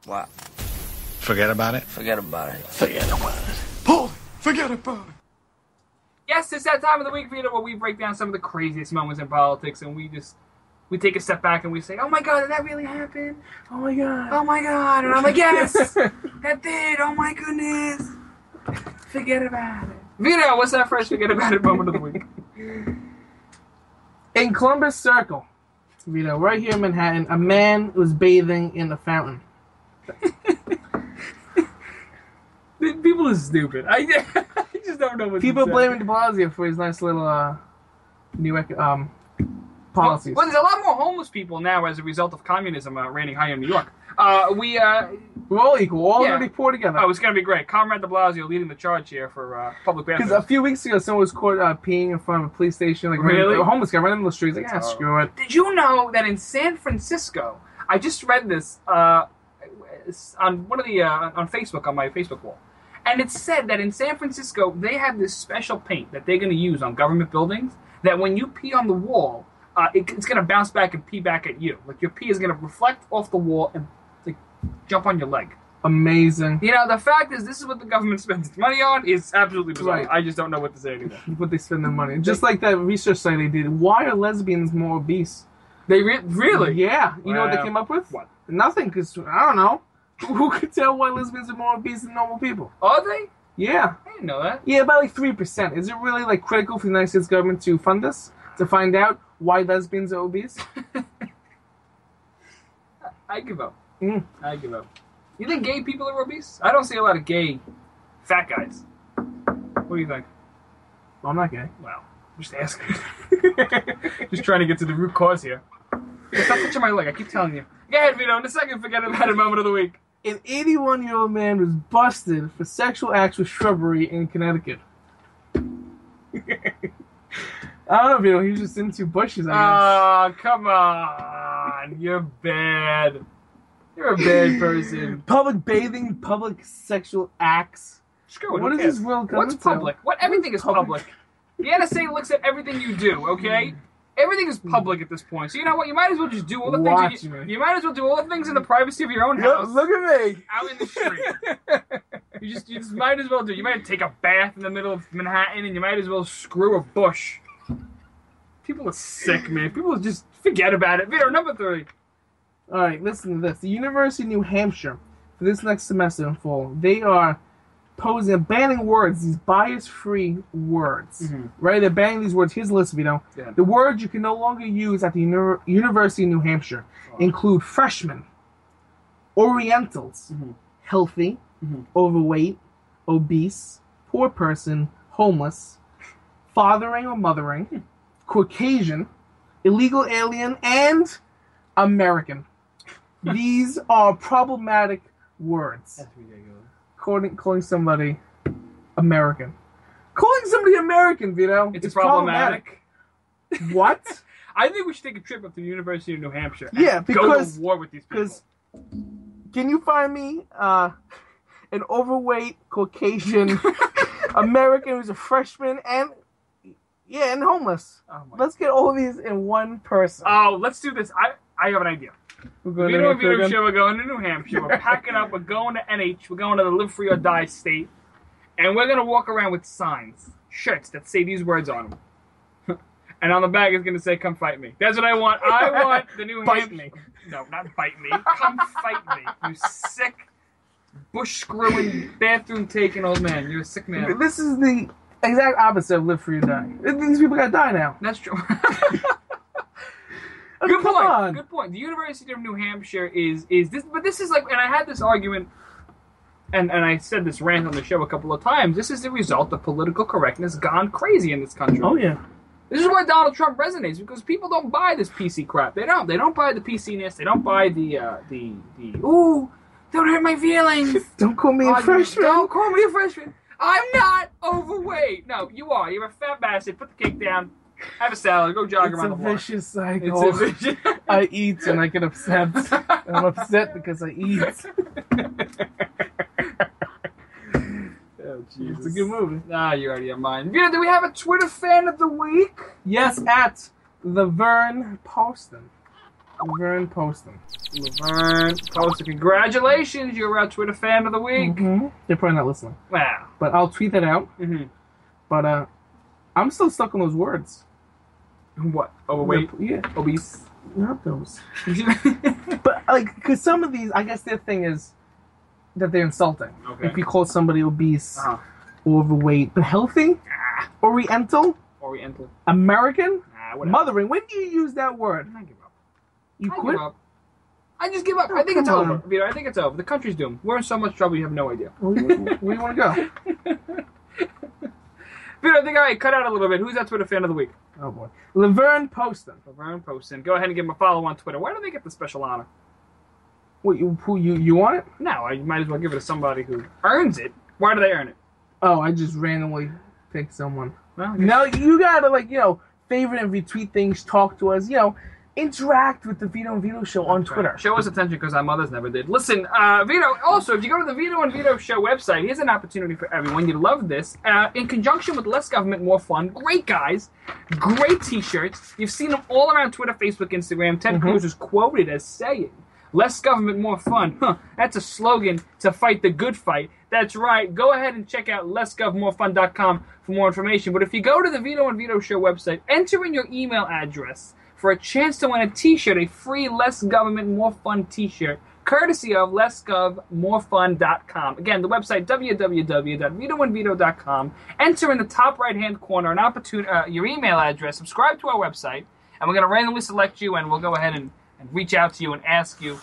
What? Forget about it? Forget about it. Forget about it. Oh, forget about it. Yes, it's that time of the week, Vito, where we break down some of the craziest moments in politics, and we take a step back and we say, oh my God, did that really happen? Oh my God. Oh my God. And I'm like, yes, that did. Oh my goodness. Forget about it. Vito, what's that first Forget About It moment of the week? In Columbus Circle, Vito, right here in Manhattan, a man was bathing in a fountain. People are stupid. I just don't know what People blaming de Blasio for his nice little new policies. Well, there's a lot more homeless people now as a result of communism reigning high in New York. We're all equal. We're all going to be poor together. Oh, it's going to be great. Comrade de Blasio leading the charge here for public bathrooms. Because a few weeks ago, someone was caught peeing in front of a police station. Like, really? A homeless guy running in the streets. Like, screw it. Did you know that in San Francisco, I just read this on one of the on Facebook, on my Facebook wall, and it said that in San Francisco, they have this special paint that they're going to use on government buildings, that when you pee on the wall, it's going to bounce back and pee back at you. Like, your pee is going to reflect off the wall and jump on your leg. Amazing. You know, the fact is, this is what the government spends its money on. Is absolutely bizarre. Right. I just don't know what to say anymore. What they spend their money. Just like that research study they did. Why are lesbians more obese? They really? Yeah. You know what they came up with? What? Nothing, because, I don't know. Who could tell why lesbians are more obese than normal people? Are they? Yeah. I didn't know that. Yeah, about 3%. Is it really, critical for the United States government to fund this? To find out why lesbians are obese? I give up. I give up. You think gay people are obese? I don't see a lot of gay fat guys. What do you think? Well, I'm not gay. Well, Just asking. Just trying to get to the root cause here. Stop touching my leg. I keep telling you. Go ahead, Vito. In a second, forget about it. Moment of the week. An 81-year-old man was busted for sexual acts with shrubbery in Connecticut. I don't know, Vito. He was just into bushes, I guess. Oh, come on. You're bad. You're a bad person. Public bathing, public sexual acts. Screw it. What is this world coming What's to? public? Everything is public. The NSA looks at everything you do, okay? Everything is public at this point. So you know what? You might as well just do all the things. You might as well do all the things in the privacy of your own house. Look at me. Out in the street. You just might as well do. You might take a bath in the middle of Manhattan, and you might as well screw a bush. People are sick, man. People just forget about it. Vito, number 3. All right, listen to this. The University of New Hampshire, for this next semester in fall, they are banning words, these bias-free words, right? They're banning these words. Here's a list, Vito. Yeah. The words you can no longer use at the University of New Hampshire include freshmen, Orientals, healthy, overweight, obese, poor person, homeless, fathering or mothering, Caucasian, illegal alien, and American. These are problematic words. That's ridiculous. Calling somebody American. Calling somebody American, Vito. It's problematic. What? I think we should take a trip up to the University of New Hampshire. Yeah, because go to war with these people. Can you find me an overweight Caucasian American who's a freshman and homeless? Let's get all of these in one person. Oh, let's do this. I have an idea. We're going to Vito show. We're going to New Hampshire. We're packing up. We're going to NH. We're going to the Live Free or Die state. And we're going to walk around with signs, shirts that say these words on them. And on the back is going to say, come fight me. That's what I want. I want the New Hampshire. Bite me. No, not bite me. Come fight me. You sick, bush-screwing, bathroom-taking old man. You're a sick man. This is the exact opposite of Live Free or Die. These people got to die now. That's true. Good point. Good point. The University of New Hampshire is this, but this is like, and I had this argument, and I said this rant on the show a couple of times. This is the result of political correctness gone crazy in this country. Oh yeah. This is why Donald Trump resonates, because people don't buy this PC crap. They don't. They don't buy the PC-ness. They don't buy the ooh, don't hurt my feelings. Don't call me a freshman. Don't call me a freshman. I'm not overweight. No, you are. You're a fat bastard. Put the cake down. Have a salad. Go jog around the block. It's a vicious cycle. I eat and I get upset. I'm upset because I eat. Oh, Jesus. It's a good movie. Ah, you already have mine. Vito, do we have a Twitter fan of the week? Yes, at Laverne Poston. Laverne Poston. Congratulations, you're our Twitter fan of the week. Mm-hmm. They're probably not listening. Wow. But I'll tweet that out. Mm-hmm. But I'm still stuck on those words. What? Overweight? Yeah. Obese? Not those. But, like, because some of these, I guess their thing is that they're insulting. Okay. If you call somebody obese, overweight, but healthy, Oriental, American, mothering. When do you use that word? I give up. You quit? I just give up. I think it's over. Vito, I think it's over. The country's doomed. We're in so much trouble you have no idea. Where do you want to go? Vito, I think, all right, cut out a little bit. Who's that Twitter fan of the week? Oh, boy. Laverne Poston. Laverne Poston. Go ahead and give him a follow on Twitter. Why do they get the special honor? What, you want it? No, I might as well give it to somebody who earns it. Why do they earn it? Oh, I just randomly pick someone. Well, no, you gotta, like, favorite and retweet things, talk to us, interact with the Vito and Vito Show on Twitter. Show us attention because our mothers never did. Listen, Vito, also, if you go to the Vito and Vito Show website, here's an opportunity for everyone. You love this. In conjunction with Less Government, More Fun, great guys, great T-shirts. You've seen them all around Twitter, Facebook, Instagram. Ted Cruz is quoted as saying, Less Government, More Fun. That's a slogan to fight the good fight. That's right. Go ahead and check out lessgovmorefun.com for more information. But if you go to the Vito and Vito Show website, enter in your email address for a chance to win a T-shirt, a free Less Government, More Fun T-shirt, courtesy of lessgovmorefun.com. Again, the website, www.vitoandvito.com. Enter in the top right-hand corner an your email address, subscribe to our website, and we're going to randomly select you, and we'll go ahead and reach out to you and ask you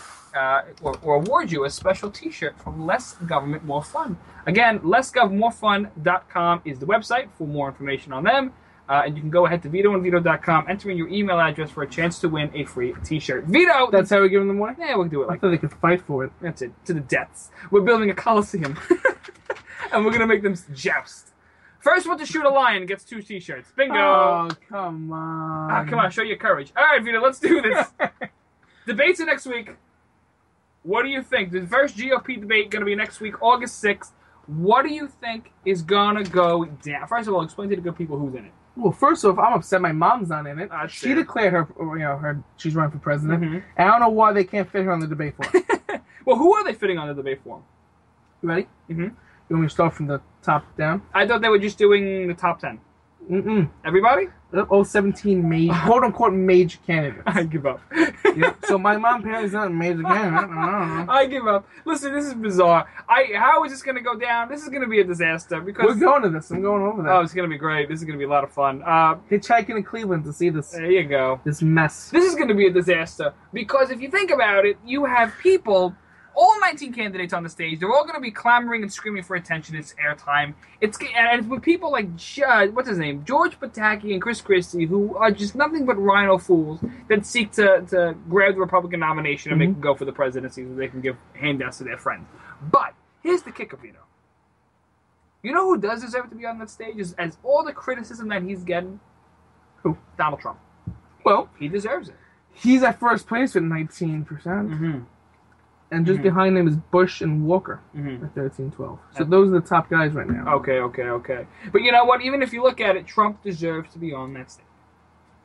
or award you a special T-shirt from Less Government, More Fun. Again, lessgovmorefun.com is the website for more information on them. And you can go ahead to VitoandVito.com, enter in your email address for a chance to win a free T-shirt. Vito! That's how we give them the away? Yeah, we'll do it I like thought that. they could fight for it. That's it. To the deaths. We're building a coliseum. And we're going to make them joust. First one to shoot a lion gets 2 T-shirts. Bingo! Oh, come on. Come on, show your courage. All right, Vito, let's do this. Debates are next week. What do you think? The first GOP debate going to be next week, August 6th. What do you think is going to go down? First of all, explain to the good people who's in it. Well, first off, I'm upset my mom's not in it. She fair. declared her she's running for president. And I don't know why they can't fit her on the debate forum. Well, who are they fitting on the debate forum? You ready? Mm-hmm. You want me to start from the top down? I thought they were just doing the top 10. Mm-mm. Everybody? All 17 quote-unquote major candidates. I give up. So my mom apparently is not a major candidate. I don't know. I give up. Listen, this is bizarre. How is this going to go down? This is going to be a disaster. Because We're going to this. I'm going over there. Oh, it's going to be great. This is going to be a lot of fun. Hitchhiking in Cleveland to see this. There you go. This mess. This is going to be a disaster. Because if you think about it, you have people... All 19 candidates on the stage, they're all going to be clamoring and screaming for attention. It's airtime. And it's with people like, what's his name? George Pataki and Chris Christie, who are just nothing but rhino fools that seek to grab the Republican nomination and make them go for the presidency so they can give handouts to their friends. But here's the kicker, Vito. You know who does deserve to be on that stage? As all the criticism that he's getting? Who? Donald Trump. Well, he deserves it. He's at first place with 19%. Mm-hmm. And just behind him is Bush and Walker at 13-12. So those are the top guys right now. Okay. But you know what? Even if you look at it, Trump deserves to be on that stage.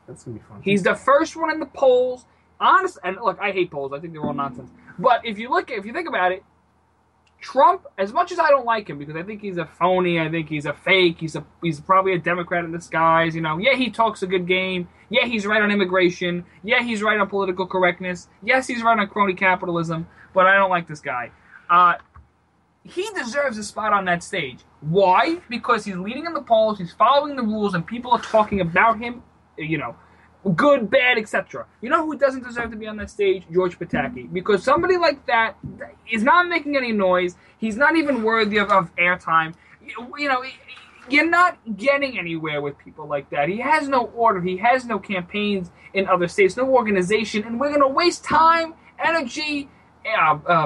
That's going to be fun. He's the first one in the polls. Honest, and look, I hate polls. I think they're all nonsense. But if you think about it, Trump, as much as I don't like him because I think he's a phony, I think he's a fake, he's probably a Democrat in disguise, yeah, he talks a good game. Yeah, he's right on immigration. Yeah, he's right on political correctness. Yes, he's right on crony capitalism. But I don't like this guy. He deserves a spot on that stage. Why? Because he's leading in the polls, he's following the rules, and people are talking about him, good, bad, etc. You know who doesn't deserve to be on that stage? George Pataki. Because somebody like that is not making any noise. He's not even worthy of airtime. You're not getting anywhere with people like that. He has no order. He has no campaigns in other states, no organization, and we're going to waste time, energy,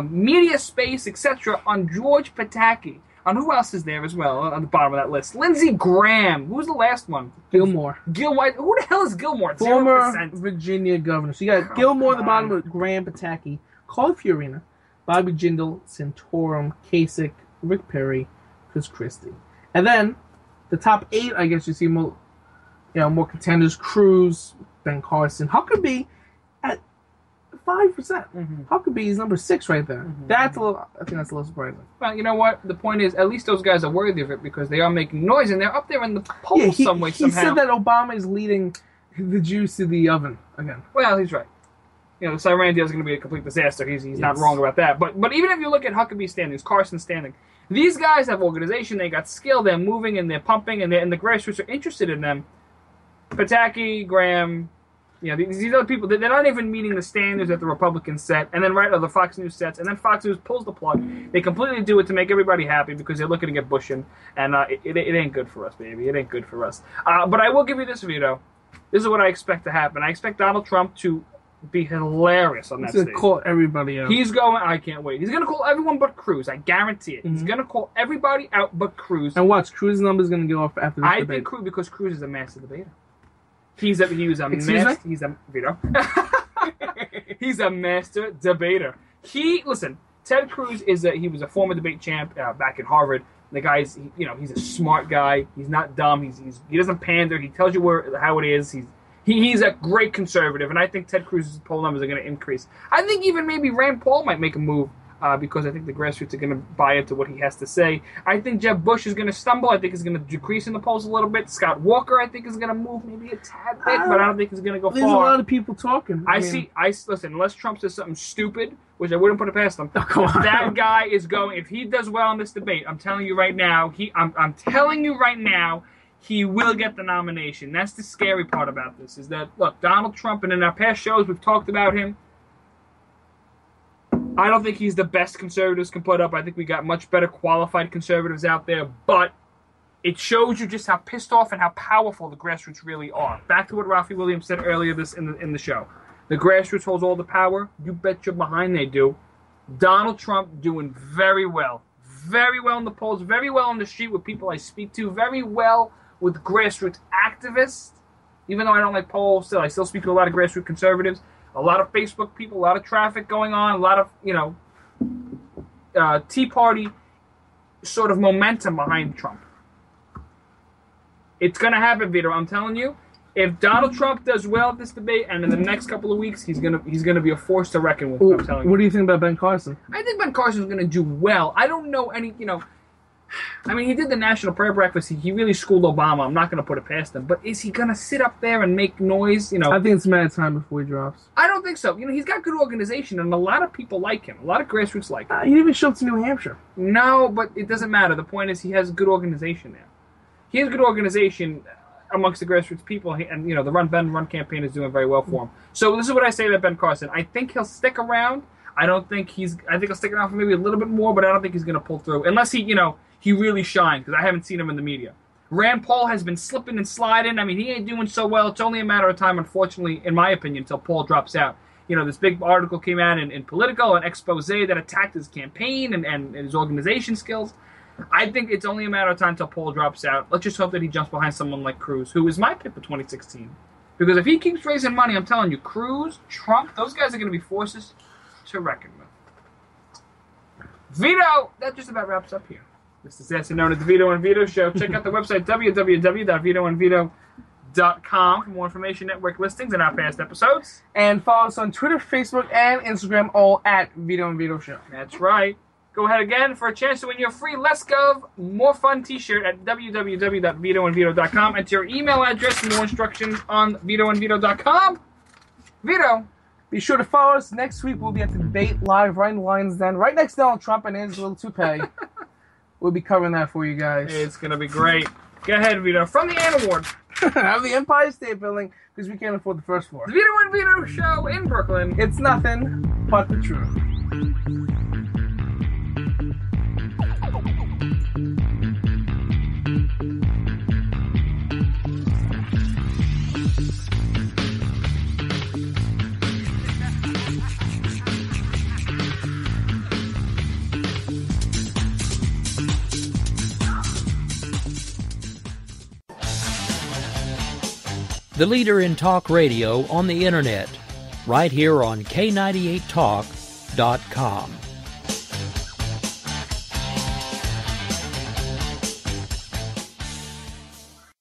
media space, etc. on George Pataki. On who else is there as well on the bottom of that list? Lindsey Graham. Who's the last one? Gilmore. Who the hell is Gilmore? Former 0%. Virginia governor. So you got Gilmore at the bottom with Graham, Pataki, Carl Fiorina, Bobby Jindal, Santorum, Kasich, Rick Perry, Chris Christie. And then the top 8, I guess you see more contenders: Cruz, Ben Carson, Huckabee at 5%. Huckabee is number 6 right there. I think that's a little surprising. Well, you know what? The point is, at least those guys are worthy of it because they are making noise and they're up there in the polls some way, somehow. He said that Obama is leading the Jews to the oven again. Well, he's right. The Iran deal is going to be a complete disaster. He's not wrong about that. But even if you look at Huckabee's standings, Carson's standing, these guys have organization, they got skill, they're moving and they're pumping, and the grassroots are interested in them. Pataki, Graham, these other people, they're not even meeting the standards that the Republicans set, and then the Fox News sets, and then Fox News pulls the plug. They completely do it to make everybody happy because they're looking to get Bush in, and it ain't good for us, baby. It ain't good for us. But I will give you this, Vito. This is what I expect to happen. I expect Donald Trump to be hilarious on that stage. He's going to call everybody out. I can't wait. He's going to call everyone but Cruz. I guarantee it. He's going to call everybody out but Cruz. And watch, Cruz's number is going to go off after this debate. I think Cruz, because Cruz is a master debater. He's a master debater. Ted Cruz he was a former debate champ back at Harvard. The guy's, he's a smart guy. He's not dumb. He doesn't pander. He tells you how it is. He's a great conservative, and I think Ted Cruz's poll numbers are going to increase. I think even maybe Rand Paul might make a move because I think the grassroots are going to buy into what he has to say. I think Jeb Bush is going to stumble. I think he's going to decrease in the polls a little bit. Scott Walker, I think, is going to move maybe a tad bit, but I don't think he's going to go far. There's a lot of people talking. Listen, unless Trump says something stupid, which I wouldn't put it past him, that guy is going, if he does well in this debate, I'm telling you right now, he will get the nomination. That's the scary part about this, is that, look, Donald Trump, and in our past shows we've talked about him, I don't think he's the best conservatives can put up. I think we got much better qualified conservatives out there, but it shows you just how pissed off and how powerful the grassroots really are. Back to what Ralphie Williams said earlier in the show. The grassroots holds all the power. You bet your behind they do. Donald Trump doing very well. Very well in the polls. Very well on the street with people I speak to. Very well with grassroots activists. Even though I don't like polls, I still speak to a lot of grassroots conservatives. A lot of Facebook people. A lot of traffic going on. A lot of, Tea Party sort of momentum behind Trump. It's going to happen, Vito. I'm telling you. If Donald Trump does well at this debate, and in the next couple of weeks, he's gonna be a force to reckon with. I'm telling you. What do you think about Ben Carson? I think Ben Carson's going to do well. I don't know any. I mean, he did the National Prayer Breakfast. He really schooled Obama. I'm not going to put it past him. But is he going to sit up there and make noise? I think it's a matter of time before he drops. I don't think so. He's got good organization, and a lot of people like him. A lot of grassroots like him. He didn't even show up to New Hampshire. No, but it doesn't matter. The point is he has good organization there. He has good organization amongst the grassroots people, and the Run Ben Run campaign is doing very well for him. So this is what I say about Ben Carson. I think he'll stick around. I think he'll stick around for maybe a little bit more, but I don't think he's going to pull through unless he really shines, because I haven't seen him in the media. Rand Paul has been slipping and sliding. I mean, he ain't doing so well. It's only a matter of time, unfortunately, in my opinion, until Paul drops out. This big article came out in Politico, an expose that attacked his campaign and his organization skills. I think it's only a matter of time until Paul drops out. Let's just hope that he jumps behind someone like Cruz, who is my pick for 2016. Because if he keeps raising money, I'm telling you, Cruz, Trump, those guys are going to be forces to reckon with. Vito, that just about wraps up here. This is also known as the Vito and Vito Show. Check out the website, www.vitoandvito.com for more information, network listings, and our past episodes. And follow us on Twitter, Facebook, and Instagram, all at Vito and Vito Show. That's right. Go ahead again for a chance to win your free Let's Gov More Fun t-shirt at www.vitoandvito.com. Enter your email address and more instructions on vitoandvito.com. Vito. Be sure to follow us. Next week, we'll be at the debate live right in the Lions Den, right next to Donald Trump and his little toupee. We'll be covering that for you guys. It's going to be great. Go ahead, Vito. From the Ann Award. Of the Empire State Building, because we can't afford the first floor. The Vito and Vito Show in Brooklyn. It's nothing but the truth. The leader in talk radio on the internet, right here on K98Talk.com.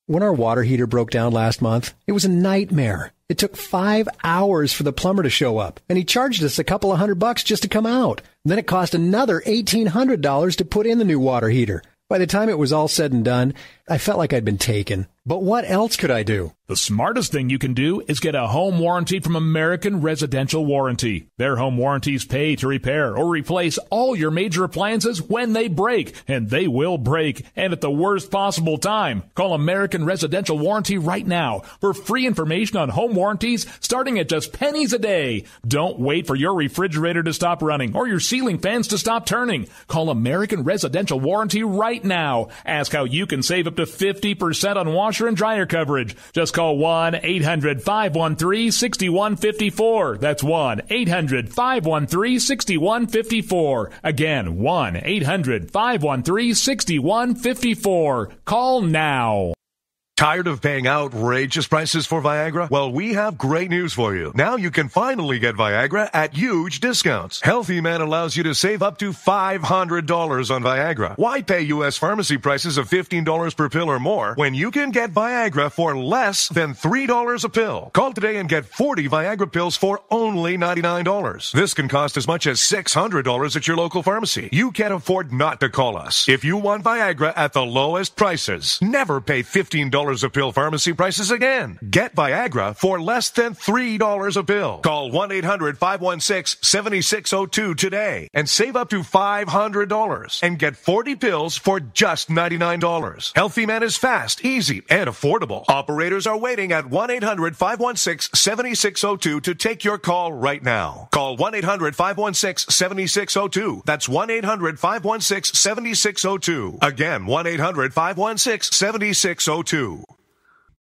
When our water heater broke down last month, it was a nightmare. It took 5 hours for the plumber to show up, and he charged us a couple of $100 just to come out. Then it cost another $1,800 to put in the new water heater. By the time it was all said and done, I felt like I'd been taken. But what else could I do? The smartest thing you can do is get a home warranty from American Residential Warranty. Their home warranties pay to repair or replace all your major appliances when they break, and they will break, and at the worst possible time. Call American Residential Warranty right now for free information on home warranties starting at just pennies a day. Don't wait for your refrigerator to stop running or your ceiling fans to stop turning. Call American Residential Warranty right now. Ask how you can save up to 50% on washer and dryer coverage. Just call 1-800-513-6154. That's 1-800-513-6154. Again, 1-800-513-6154. Call now. Tired of paying outrageous prices for Viagra? Well, we have great news for you. Now you can finally get Viagra at huge discounts. Healthy Man allows you to save up to $500 on Viagra. Why pay U.S. pharmacy prices of $15 per pill or more when you can get Viagra for less than $3 a pill? Call today and get 40 Viagra pills for only $99. This can cost as much as $600 at your local pharmacy. You can't afford not to call us. If you want Viagra at the lowest prices, never pay $15 $3 a pill pharmacy prices again. Get Viagra for less than $3 a pill. Call 1-800-516-7602 today and save up to $500 and get 40 pills for just $99. Healthy Man is fast, easy, and affordable. Operators are waiting at 1-800-516-7602 to take your call right now. Call 1-800-516-7602. That's 1-800-516-7602. Again, 1-800-516-7602.